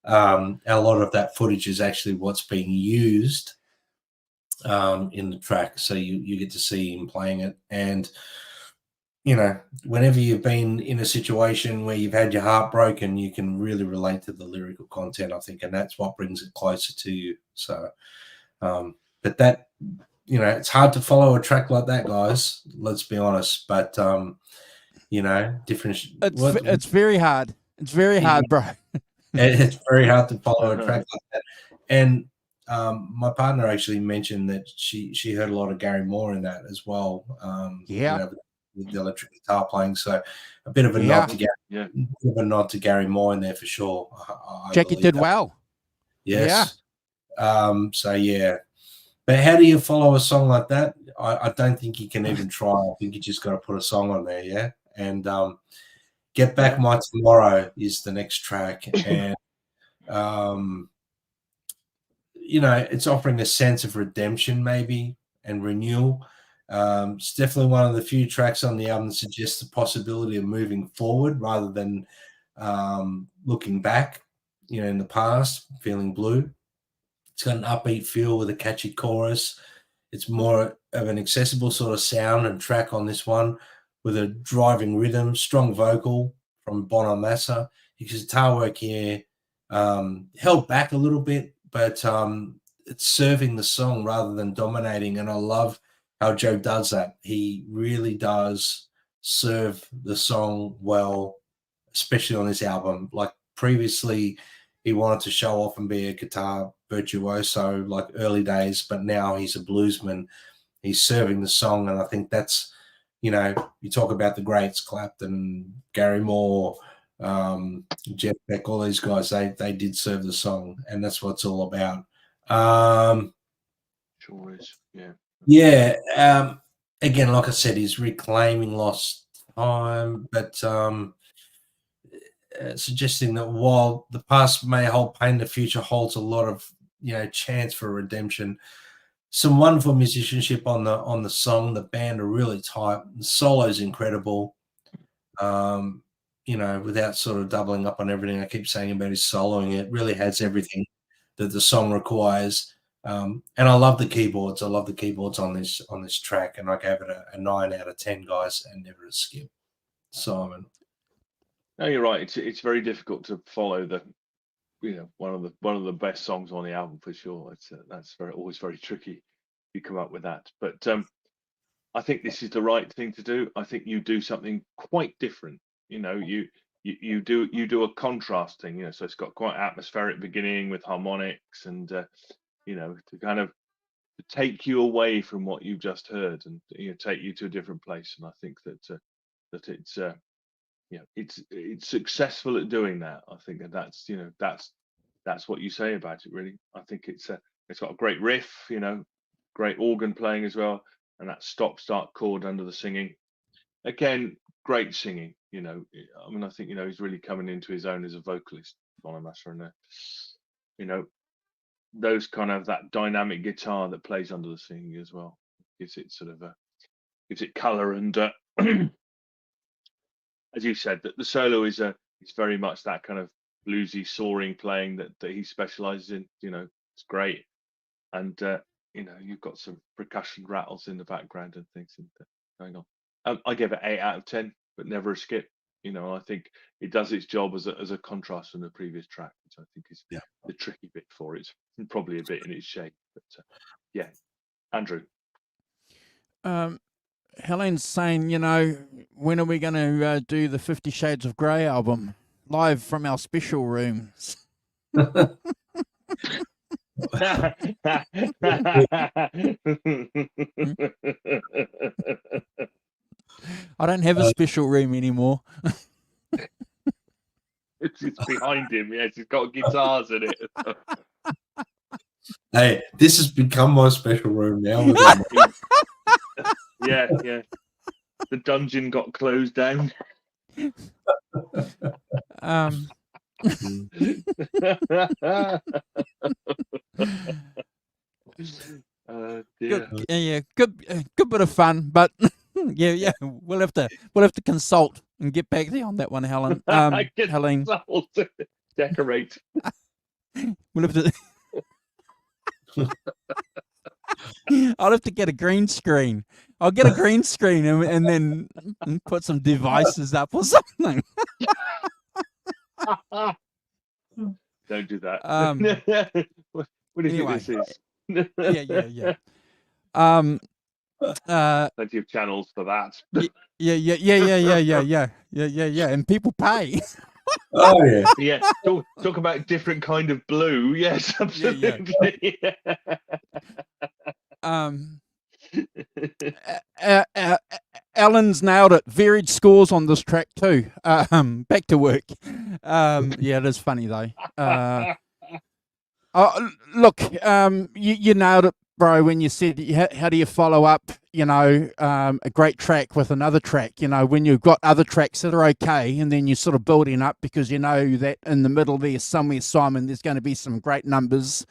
a lot of that footage is actually what's being used in the track. So you get to see him playing it. And, you know, whenever you've been in a situation where you've had your heart broken, you can really relate to the lyrical content, I think, and that's what brings it closer to you. So, but that, you know, it's hard to follow a track like that, guys. Let's be honest. But you know, different. It's very hard. It's very hard, bro. It's very hard to follow a track like that. And my partner actually mentioned that she heard a lot of Gary Moore in that as well. Yeah. You know, with the electric guitar playing. So a bit of a Yeah. nod to Gary, Yeah. bit of a nod to Gary Moore in there for sure. Jackie did well. Yes. So yeah. But how do you follow a song like that? I don't think you can even try. I think you just got to put a song on there, yeah. And Get Back My Tomorrow is the next track, and you know, it's offering a sense of redemption, maybe, and renewal. It's definitely one of the few tracks on the album that suggests the possibility of moving forward rather than looking back, you know, in the past, feeling blue. It's got an upbeat feel with a catchy chorus. It's more of an accessible sort of sound and track on this one, with a driving rhythm, strong vocal from Bonamassa. His guitar work here held back a little bit, but it's serving the song rather than dominating. And I love how Joe does that. He really does serve the song well, especially on this album. Like previously, he wanted to show off and be a guitar virtuoso like early days, but now he's a bluesman. He's serving the song, and I think that's, you know, you talk about the greats, Clapton, Gary Moore, Jeff Beck, all these guys, they did serve the song, and that's what it's all about. Sure is, yeah. Yeah. Again, like I said, he's reclaiming lost time, but suggesting that while the past may hold pain, the future holds a lot of, you know, chance for redemption. Some wonderful musicianship on the song. The band are really tight. The solo's incredible. You know, without sort of doubling up on everything I keep saying about his soloing, it really has everything that the song requires. And I love the keyboards. I love the keyboards on this track, and I gave it a 9 out of 10, guys, and never a skip. Simon. No, you're right. It's very difficult to follow the, you know, one of the best songs on the album for sure. It's that's always very tricky to come up with that. But I think this is the right thing to do. I think you do something quite different. You know, you do a contrast thing. You know, so it's got quite atmospheric beginning with harmonics, and you know, to kind of take you away from what you've just heard, and, you know, take you to a different place. And I think that it's you know, it's successful at doing that. I think that's, you know, that's what you say about it, really. I think it's got a great riff, you know, great organ playing as well. and that stop-start chord under the singing. Again, great singing. I mean, I think he's really coming into his own as a vocalist, Bonamassa, and those kind of that dynamic guitar that plays under the singing as well gives it sort of gives it color, and as you said, that the solo is very much that kind of bluesy soaring playing that he specializes in. It's great, and you've got some percussion rattles in the background and things going on. I give it 8 out of 10, but never a skip. I think it does its job as a contrast from the previous track, which I think is the tricky bit for it. Probably a bit in its shape, but yeah. Andrew. Helen's saying, when are we going to do the 50 Shades of Grey album live from our special rooms? I don't have a special room anymore. It's behind him. Yes, he's got guitars in it. Hey, this has become my special room now. Yeah. The dungeon got closed down. Good bit of fun, but yeah, we'll have to consult and get back there on that one, Helen. Helene, decorate. We'll have to. I'll have to get a green screen. I'll get a green screen and then put some devices up or something. Don't do that. What do you think this is? Yeah. Plenty of channels for that. Yeah. And people pay. Oh yeah. Yeah. Talk about different kind of blue. Yes, absolutely. Alan's nailed it. Varied scores on this track too. Back to work. Yeah, it is funny though. Look, you nailed it, bro, when you said how do you follow up, a great track with another track, when you've got other tracks that are okay, and then you're sort of building up because you know that in the middle there somewhere, Simon, there's going to be some great numbers,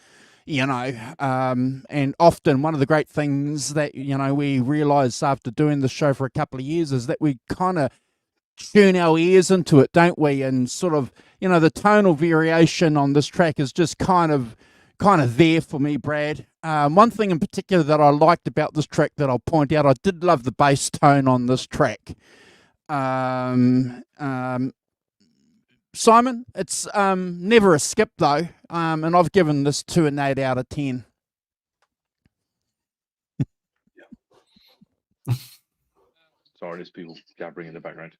and often one of the great things that, we realise after doing the show for a couple of years is that we kind of tune our ears into it, don't we? And sort of, the tonal variation on this track is just kind of there for me, Brad. One thing in particular that I liked about this track that I'll point out, I did love the bass tone on this track. Simon, it's never a skip though, and I've given this 2 and 8 out of 10. Sorry, there's people jabbering in the background.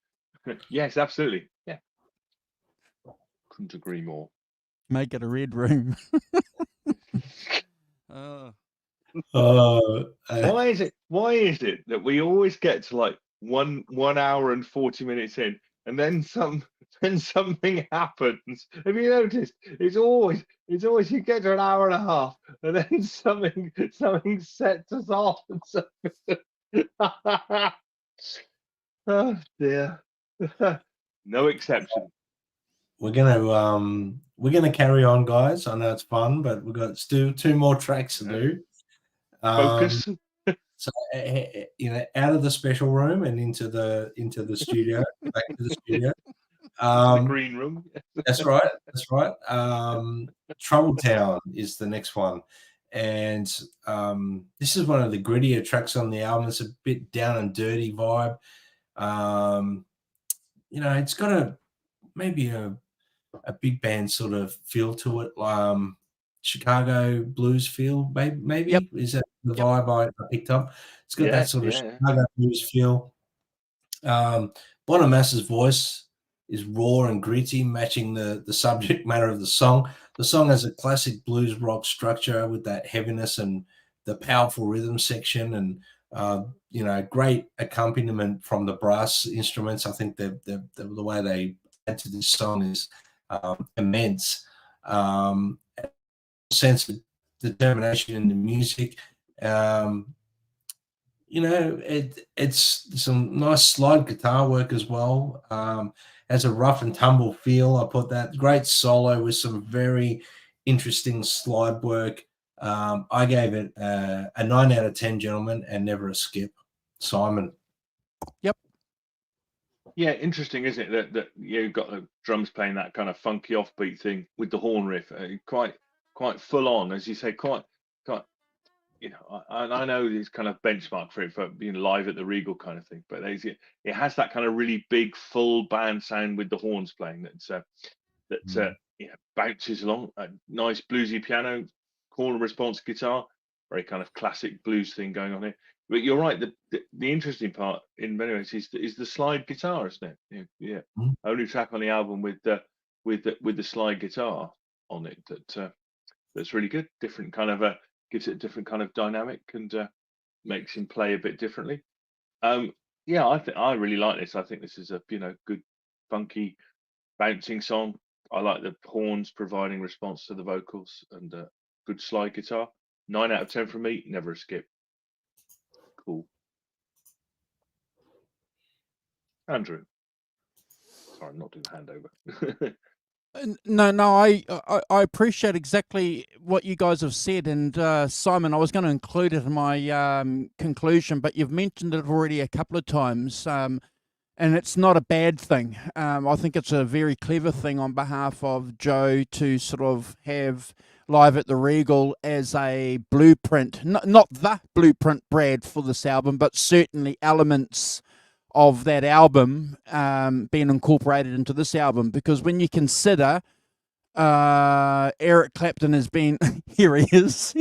Yes, absolutely. Yeah. Couldn't agree more. Make it a red room. Why is it that we always get to like 1 hour and 40 minutes in, and then something happens? Have you noticed? It's always you get to an hour and a half, and then something sets us off. Oh dear. No exception. We're gonna carry on, guys. I know it's fun, but we've got still 2 more tracks to do. Focus. So out of the special room and into the studio, back to the studio. The green room. That's right. Trouble Town is the next one, and this is one of the grittier tracks on the album. It's a bit down and dirty vibe. It's got maybe a big band sort of feel to it, Chicago blues feel, maybe. Yep. Is that the vibe I picked up? It's got that sort of Chicago blues feel. Bonamassa's voice is raw and gritty, matching the subject matter of the song. The song has a classic blues rock structure with that heaviness and the powerful rhythm section, and great accompaniment from the brass instruments. I think the way they add to this song is immense. Sense of determination in the music. it's some nice slide guitar work as well. Has a rough and tumble feel. I put that great solo with some very interesting slide work. I gave it a 9 out of 10, gentlemen, and never a skip. Simon. Yep. Yeah, interesting, isn't it? That you've got the drums playing that kind of funky offbeat thing with the horn riff, quite full on, as you say, quite. I know it's kind of benchmark for it for being live at the Regal kind of thing, but it has that kind of really big full band sound with the horns playing that bounces along. A nice bluesy piano, call and response guitar, very kind of classic blues thing going on here. But you're right. The interesting part in many ways is the slide guitar, isn't it? Yeah. Only track on the album with the slide guitar on it that's really good. Different kind of gives it a different kind of dynamic and makes him play a bit differently. Yeah, I really like this. I think this is a good, funky, bouncing song. I like the horns providing response to the vocals and good slide guitar. 9 out of 10 from me. Never a skip. Cool. Andrew. Sorry, I'm not doing handover. No, I appreciate exactly what you guys have said, and Simon, I was going to include it in my conclusion, but you've mentioned it already a couple of times, and it's not a bad thing. I think it's a very clever thing on behalf of Joe to sort of have Live at the Regal as a blueprint, not the blueprint, Brad, for this album, but certainly elements of that album being incorporated into this album, because when you consider Eric Clapton has been here he is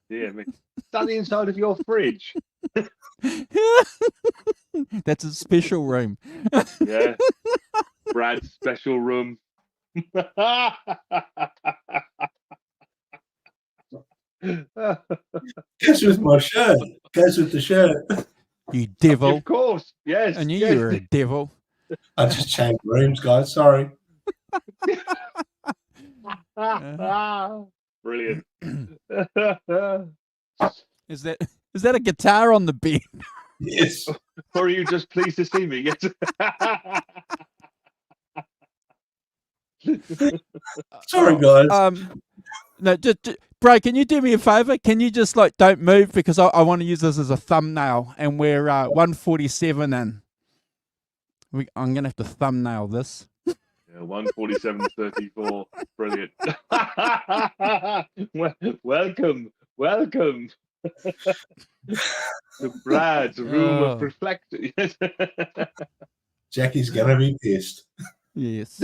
Dear me. Is that the inside of your fridge? That's a special room. Yeah. Brad's special room. Goes with my shirt. Goes with the shirt. You devil. Of course. Yes. I knew yes. you were a devil. I just changed rooms, guys. Sorry. Brilliant. Is that a guitar on the bed? Yes. Or are you just pleased to see me? Yes. Sorry, guys. No, Bray, can you do me a favor? Can you just don't move, because I want to use this as a thumbnail, and we're 147 in. I'm gonna have to thumbnail this. Yeah, 147.34. Brilliant. Welcome to Brad's room of reflection. Jackie's gonna be pissed. Yes.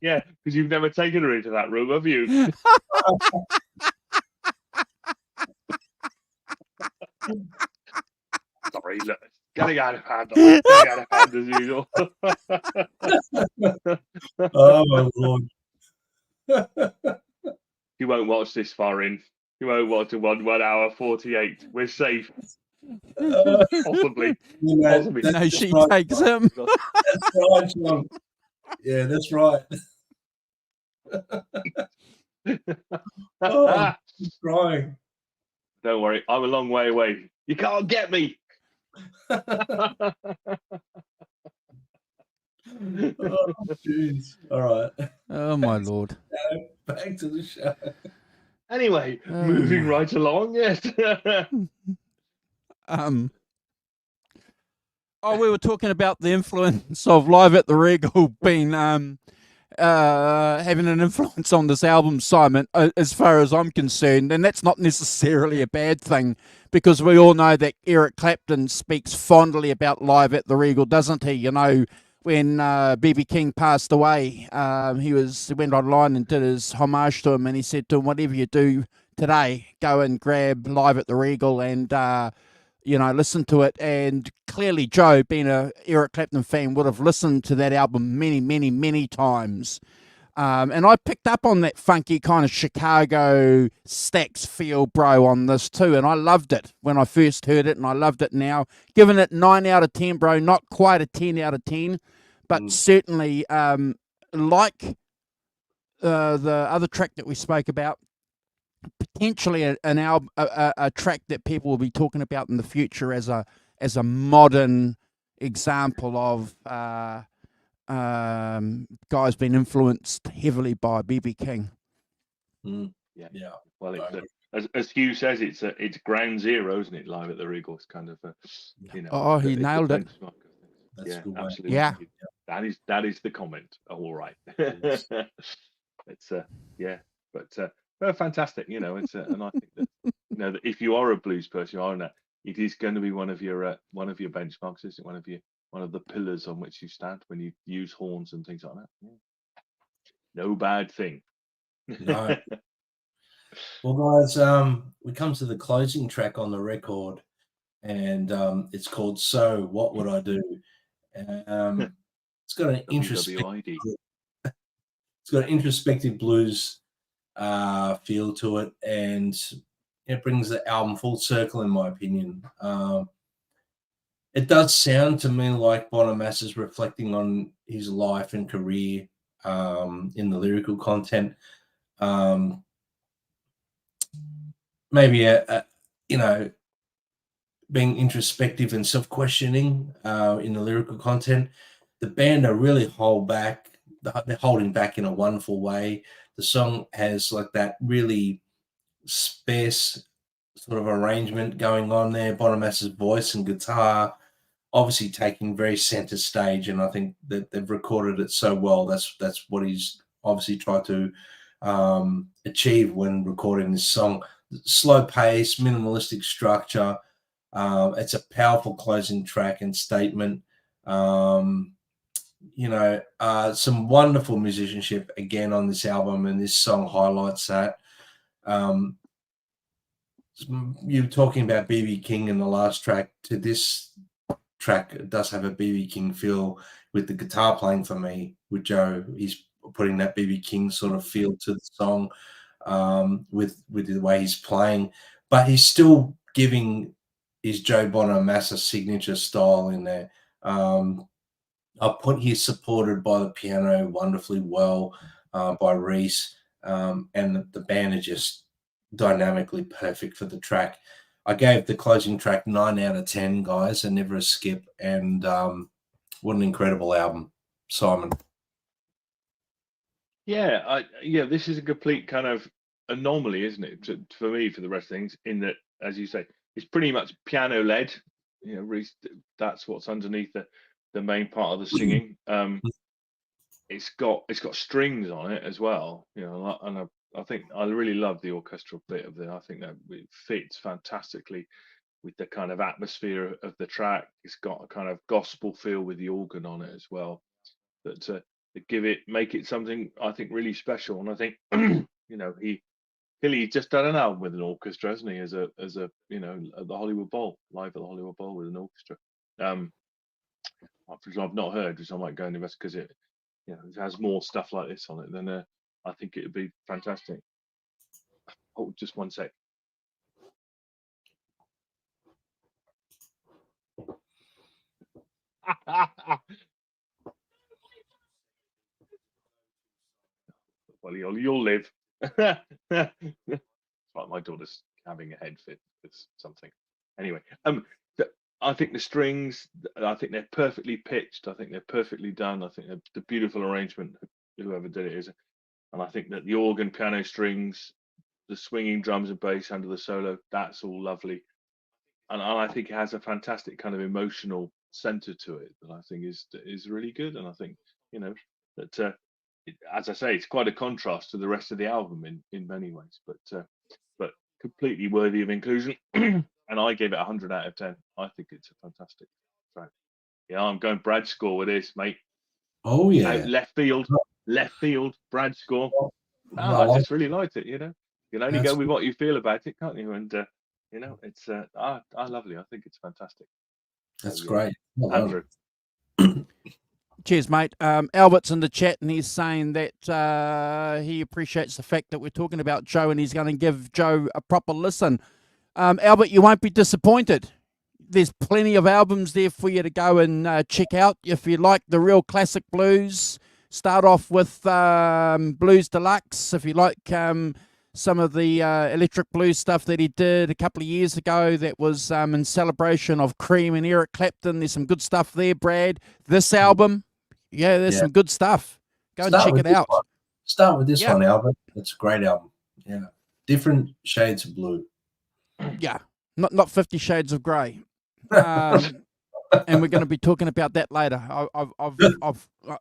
Yeah, because you've never taken her into that room, have you? Sorry, look, getting out of hand. Getting out of hand as usual. Oh my lord. You won't watch this far in. You won't watch to 1 hour 48. We're safe. Possibly. Possibly. No, she takes him. That's right, John. Yeah, that's right. Oh, I'm crying. Don't worry, I'm a long way away. You can't get me. Oh, jeez. All right. Oh my lord. Back to the show. Anyway, moving right along. Yes. We were talking about the influence of Live at the Regal being having an influence on this album, Simon, as far as I'm concerned, and that's not necessarily a bad thing, because we all know that Eric Clapton speaks fondly about Live at the Regal, doesn't he? You know, when B.B. King passed away, he went online and did his homage to him, and he said to him, whatever you do today, go and grab Live at the Regal and listen to it. And clearly Joe, being a Eric Clapton fan, would have listened to that album many, many, many times. And I picked up on that funky kind of Chicago Stax feel, bro, on this too. And I loved it when I first heard it, and I loved it now. Giving it 9 out of 10, bro. Not quite a 10 out of 10, but certainly like the other track that we spoke about, potentially an album, a track that people will be talking about in the future as a modern example of guys being influenced heavily by BB King. Yeah. Well, it's as Hugh says, it's ground zero, isn't it? Live at the Regal, it's kind of Oh, he nailed it. Yeah, absolutely. Yeah, that is the comment. All right. It's but fantastic. It's and I think that that if you are a blues person, it is going to be one of your benchmarks, isn't it? One of the pillars on which you stand when you use horns and things like that. Yeah. No bad thing. No. Well, guys, we come to the closing track on the record, and it's called "So What Would I Do." It's got an introspective blues feel to it, and it brings the album full circle, in my opinion. It does sound to me like Bonamassa's reflecting on his life and career in the lyrical content. Maybe being introspective and self-questioning in the lyrical content. The band are really they're holding back in a wonderful way. The song has like that really sparse sort of arrangement going on there. Bonamassa's voice and guitar obviously taking very center stage, and I think that they've recorded it so well. That's what he's obviously tried to achieve when recording this song. Slow pace, minimalistic structure. It's a powerful closing track and statement. Some wonderful musicianship again on this album, and this song highlights that. You were talking about BB King in the last track. To this track, it does have a BB King feel with the guitar playing for me with Joe. He's putting that BB King sort of feel to the song with the way he's playing, but he's still giving his Joe Bonamassa signature style in there. I've put here supported by the piano wonderfully well by Reese, and the band are just dynamically perfect for the track. I gave the closing track 9 out of 10, guys, and never a skip. And what an incredible album, Simon. Yeah, this is a complete kind of anomaly, isn't it, for me, for the rest of things, in that, as you say, it's pretty much piano led. That's what's underneath the main part of the singing. It's got strings on it as well, and I think I really love the orchestral bit of it. I think that it fits fantastically with the kind of atmosphere of the track. It's got a kind of gospel feel with the organ on it as well, that make it something I think really special. And I think he's just done an album with an orchestra, hasn't he? As a at the Hollywood Bowl, live at the Hollywood Bowl with an orchestra. Which I've not heard, which I might go and invest, because it has more stuff like this on it. Then I think it would be fantastic. Oh, just one sec. Well, you'll live. It's like my daughter's having a head fit with something. Anyway, I think the strings, I think they're perfectly pitched. I think they're perfectly done. I think the beautiful arrangement, whoever did it is, and I think that the organ, piano, strings, the swinging drums and bass under the solo, that's all lovely. And I think it has a fantastic kind of emotional center to it that I think is really good. And I think that as I say, it's quite a contrast to the rest of the album in many ways, but completely worthy of inclusion. And I gave it 100 out of 10. I think it's a fantastic track. Yeah, I'm going Brad score with this, mate. Oh yeah, out left field, Brad score. I just really liked it. You can only go with what you feel about it, can't you? And it's lovely. I think it's fantastic. That's great. Andrew. Cheers, mate. Albert's in the chat and he's saying that he appreciates the fact that we're talking about Joe and he's going to give Joe a proper listen. Albert, you won't be disappointed. There's plenty of albums there for you to go and check out. If you like the real classic blues, start off with Blues Deluxe. If you like some of the electric blues stuff that he did a couple of years ago that was in celebration of Cream and Eric Clapton, there's some good stuff there, Brad. This album, there's some good stuff. Go and check it out. Start with this one, Albert. It's a great album. Yeah. Different shades of blue. Yeah. Not 50 Shades of Grey. And we're going to be talking about that later. I'm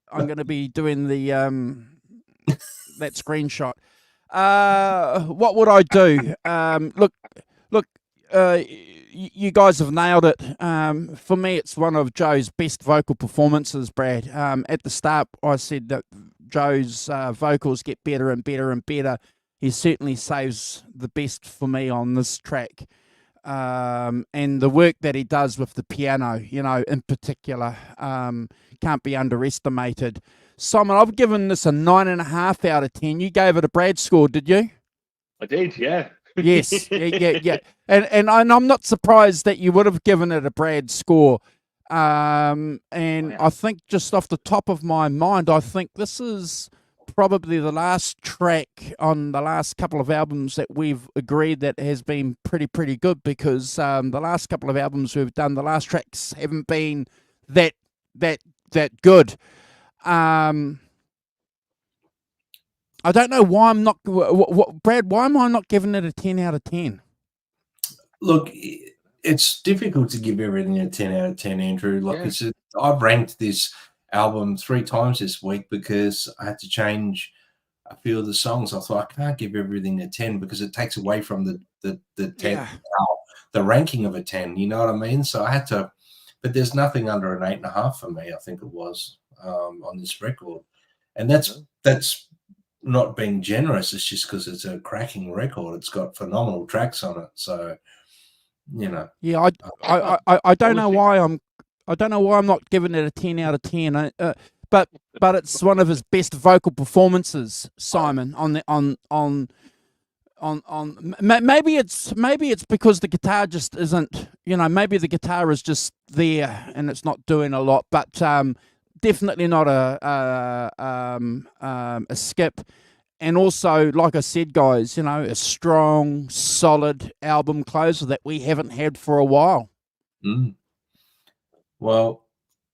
going to be doing the that screenshot. What would I do? Look. You guys have nailed it. For me, it's one of Joe's best vocal performances, Brad. At the start, I said that Joe's vocals get better and better and better. He certainly saves the best for me on this track. And the work that he does with the piano, in particular, can't be underestimated. Simon, I've given this a 9.5 out of 10. You gave it a Brad score, did you? I did, yeah. Yes, yeah. And I'm not surprised that you would have given it a Brad score. I think just off the top of my mind, I think this is probably the last track on the last couple of albums that we've agreed that has been pretty good, because the last couple of albums we've done, the last tracks haven't been that good. I don't know why I'm not. Brad, why am I not giving it a 10 out of 10? Look, it's difficult to give everything a 10 out of 10, Andrew. I've ranked this album 3 times this week because I had to change a few of the songs. I thought I can't give everything a 10 because it takes away from the 10, the ranking of a 10. You know what I mean? So I had to, but there's nothing under an 8.5 for me. I think it was on this record, and that's not being generous. It's just because it's a cracking record. It's got phenomenal tracks on it. So, Yeah, I don't know why I'm not giving it a 10 out of 10. But it's one of his best vocal performances, Simon. Maybe it's because the guitar just isn't. Maybe the guitar is just there and it's not doing a lot. But definitely not a skip. And also, like I said, guys, a strong, solid album closer that we haven't had for a while. Well,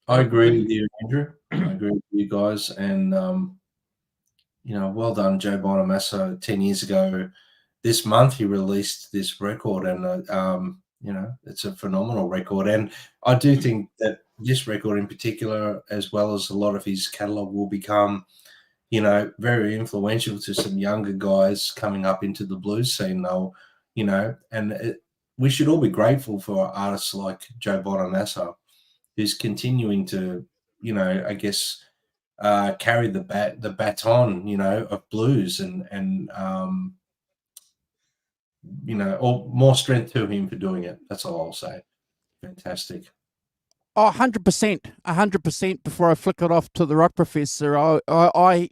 I agree with you, Andrew. I agree with you guys. And, well done, Joe Bonamassa. 10 years ago this month, he released this record. And, it's a phenomenal record. And I do think that this record in particular, as well as a lot of his catalog, will become very influential to some younger guys coming up into the blues scene, though, and we should all be grateful for artists like Joe Bonamassa, who's continuing to, I guess, carry the baton, of blues and or more strength to him for doing it. That's all I'll say. Fantastic. Oh, 100%. Before I flick it off to the Rock Professor, I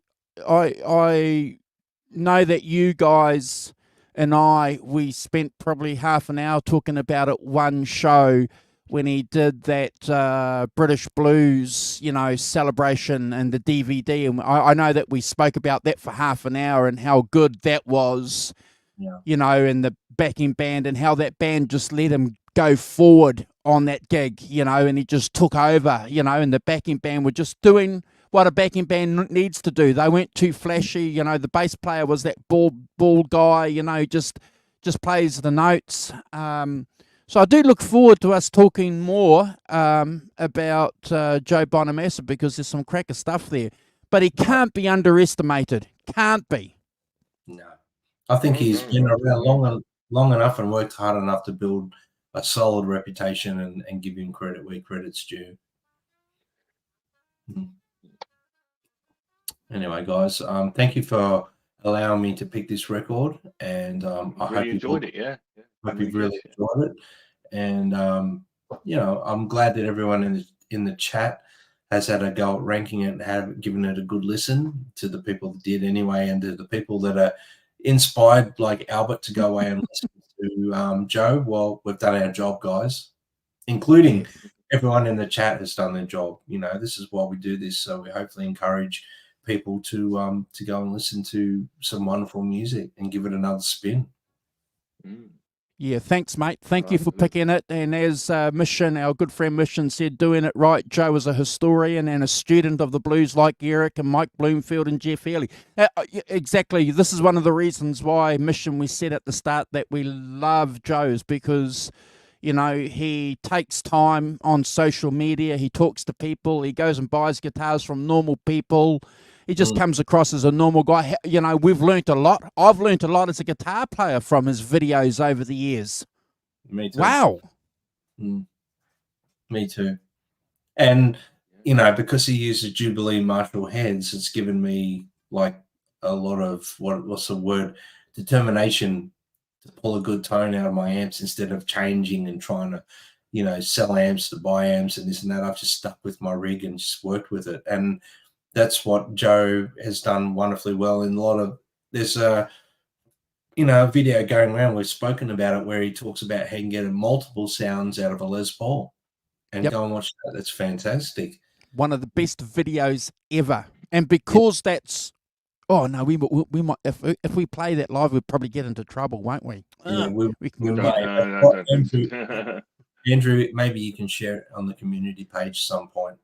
know that you guys and we spent probably half an hour talking about it one show when he did that British Blues, celebration and the DVD. And I know that we spoke about that for half an hour and how good that was, and the backing band and how that band just let him go forward on that gig, and he just took over, and the backing band were just doing what a backing band needs to do. They weren't too flashy. The bass player was that bald guy, just plays the notes. So I do look forward to us talking more about Joe Bonamassa, because there's some cracker stuff there. But he can't be underestimated. Can't be. No. I think he's been around long enough and worked hard enough to build a solid reputation and give him credit where credit's due. Anyway, guys, thank you for allowing me to pick this record, and I hope you enjoyed it. Yeah, hope you've really enjoyed it, and I'm glad that everyone in the chat has had a go at ranking it and have given it a good listen, to the people that did anyway, and to the people that are inspired, like Albert, to go away and listen to Joe. Well, we've done our job, guys, including everyone in the chat has done their job. You know, this is why we do this, so we hopefully encourage people to go and listen to some wonderful music and give it another spin. Yeah, thanks, mate. Thank you for picking it. And as Mission, our good friend Mission, said, doing it right. Joe is a historian and a student of the blues like Eric and Mike Bloomfield and Jeff Healy. Exactly. This is one of the reasons why, Mission, we said at the start that we love Joe's, because, you know, he takes time on social media. He talks to people. He goes and buys guitars from normal people. He just comes across as a normal guy. You know, we've learnt a lot. I've learnt a lot as a guitar player from his videos over the years. Me too. Wow. Me too. And, you know, because he uses Jubilee Marshall heads, it's given me like a lot of, what's the word, determination to pull a good tone out of my amps instead of changing and trying to, you know, sell amps to buy amps and this and that. I've just stuck with my rig and just worked with it. And that's what Joe has done wonderfully well. In a lot of, there's a, you know, a video going around, we've spoken about it, where he talks about how you can get multiple sounds out of a Les Paul. And go and watch that. That's fantastic. One of the best videos ever. And because that's, oh no, we might, if we play that live, we'll probably get into trouble, won't we? Yeah, we can Andrew, maybe you can share it on the community page some point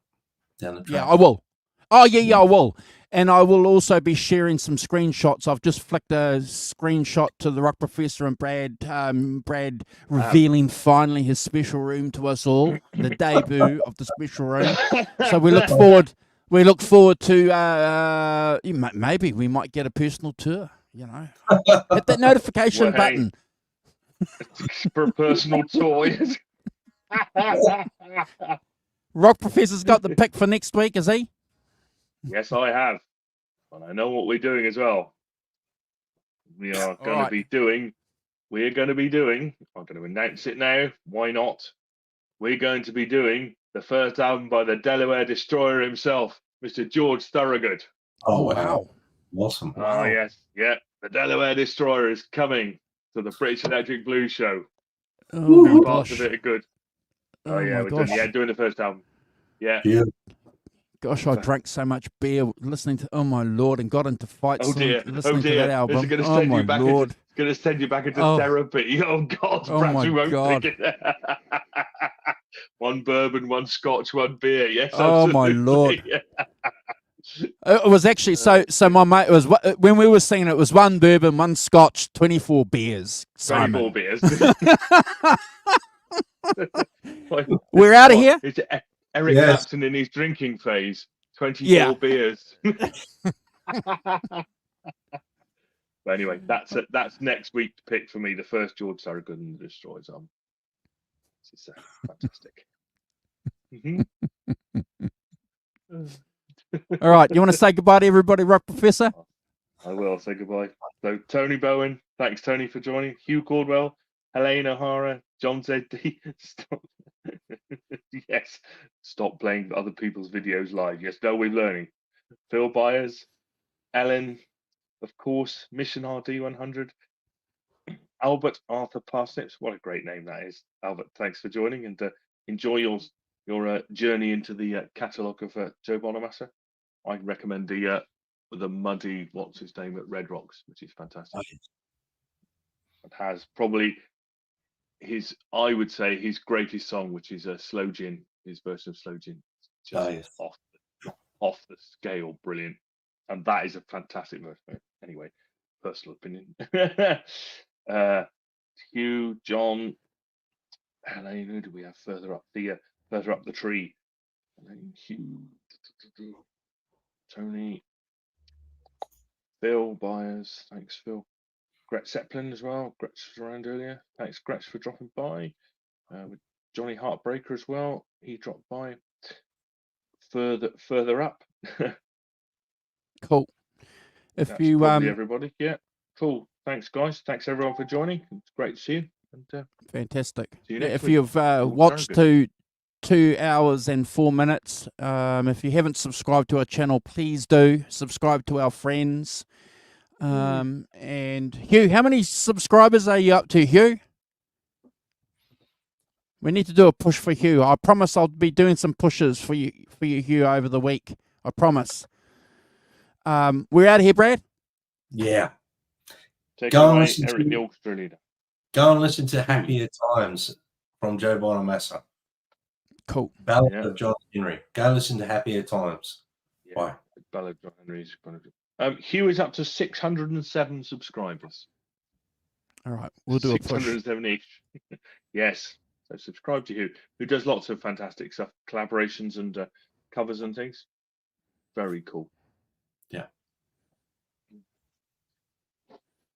down the track. Yeah, I will. Oh, yeah, I will. And I will also be sharing some screenshots. I've just flicked a screenshot to the Rock Professor and Brad revealing finally his special room to us all, the debut of the special room. So we look forward. We look forward to maybe we might get a personal tour. You know, hit that notification button for a personal tour. Rock Professor's got the pick for next week, is he? Yes, I have. And I know what we're doing as well. We are going to be doing, I'm going to announce it now. Why not? We're going to be doing the first album by the Delaware Destroyer himself, Mr. George Thorogood. Oh, wow. Awesome. Oh, yes. Yeah. The Delaware Destroyer is coming to the British Electric Blues Show. Oh, parts of it are good. Oh, yeah. We're doing the first album. Yeah. Gosh, I drank so much beer listening to, oh my Lord, and got into fights listening to that album. It's going to send you back Lord. It's going to send you back into therapy. Oh, God. Oh, my God. One bourbon, one scotch, one beer. Yes, oh, my Lord. It was actually, so my mate, it was, when we were singing, it was one bourbon, one scotch, 24 beers. 24 beers. We're out of here. It's Eric Clapton in his drinking phase. 24 beers. But anyway, that's next week's pick for me. The first George Thorogood and the Destroyers album. It's fantastic. All right, you want to say goodbye to everybody, Rock Professor? I will say goodbye. So Tony Bowen, thanks Tony for joining. Hugh Caldwell, Helene O'Hara, John ZD. Yes, stop playing other people's videos live. Yes, no, we're learning. Phil Byers, Ellen, of course, Mission RD 100, Albert Arthur Parsnips. What a great name that is, Albert. Thanks for joining, and enjoy your journey into the catalogue of Joe Bonamassa. I recommend the muddy, what's his name, at Red Rocks, which is fantastic. It has probably I would say his greatest song, which is Slow Gin, his version of Slow Gin. Just off the scale, brilliant. And that is a fantastic version. Anyway, personal opinion. Hugh, John, Helene, who do we have further up the tree? Hugh, Tony, Phil Byers, thanks Phil. Gretch Zeppelin as well. Gretch was around earlier. Thanks Gretch for dropping by. With Johnny Heartbreaker as well. He dropped by. Further up. Cool. If that's you everybody, yeah, cool. Thanks guys. Thanks everyone for joining. It's great to see you. And fantastic. See you next if week. you've watched to 2 hours and 4 minutes. If you haven't subscribed to our channel, please do subscribe to our friends. And Hugh, how many subscribers are you up to, Hugh? We need to do a push for Hugh. I promise I'll be doing some pushes for you, Hugh, over the week. I promise. We're out of here, Brad. Yeah. Go and listen Eric, the orchestra leader. Go and listen to Happier Times from Joe Bonamassa. Cool. Ballad of John Henry. Go listen to Happier Times. Yeah. Bye. Ballad of John Henry's one of them. Hugh is up to 607 subscribers. All right, we'll do a push. 607 each. Yes. So subscribe to Hugh, who does lots of fantastic stuff, collaborations and covers and things. Very cool. Yeah.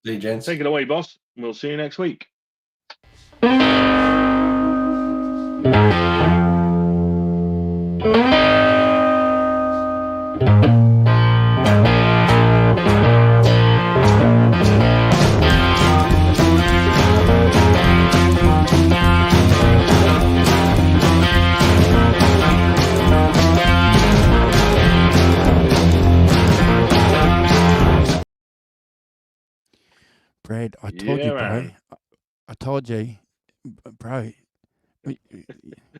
See you, gents. Take it away, boss. We'll see you next week. Brad, I told you, bro. I told you, bro.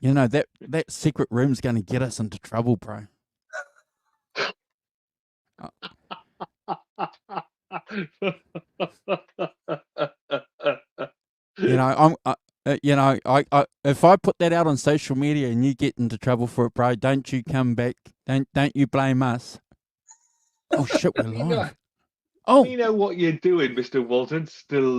You know that secret room's going to get us into trouble, bro. You know, if I put that out on social media and you get into trouble for it, bro, don't you come back? Don't you blame us? Oh shit, we're live. Oh, you know what you're doing, Mr. Walton. Still.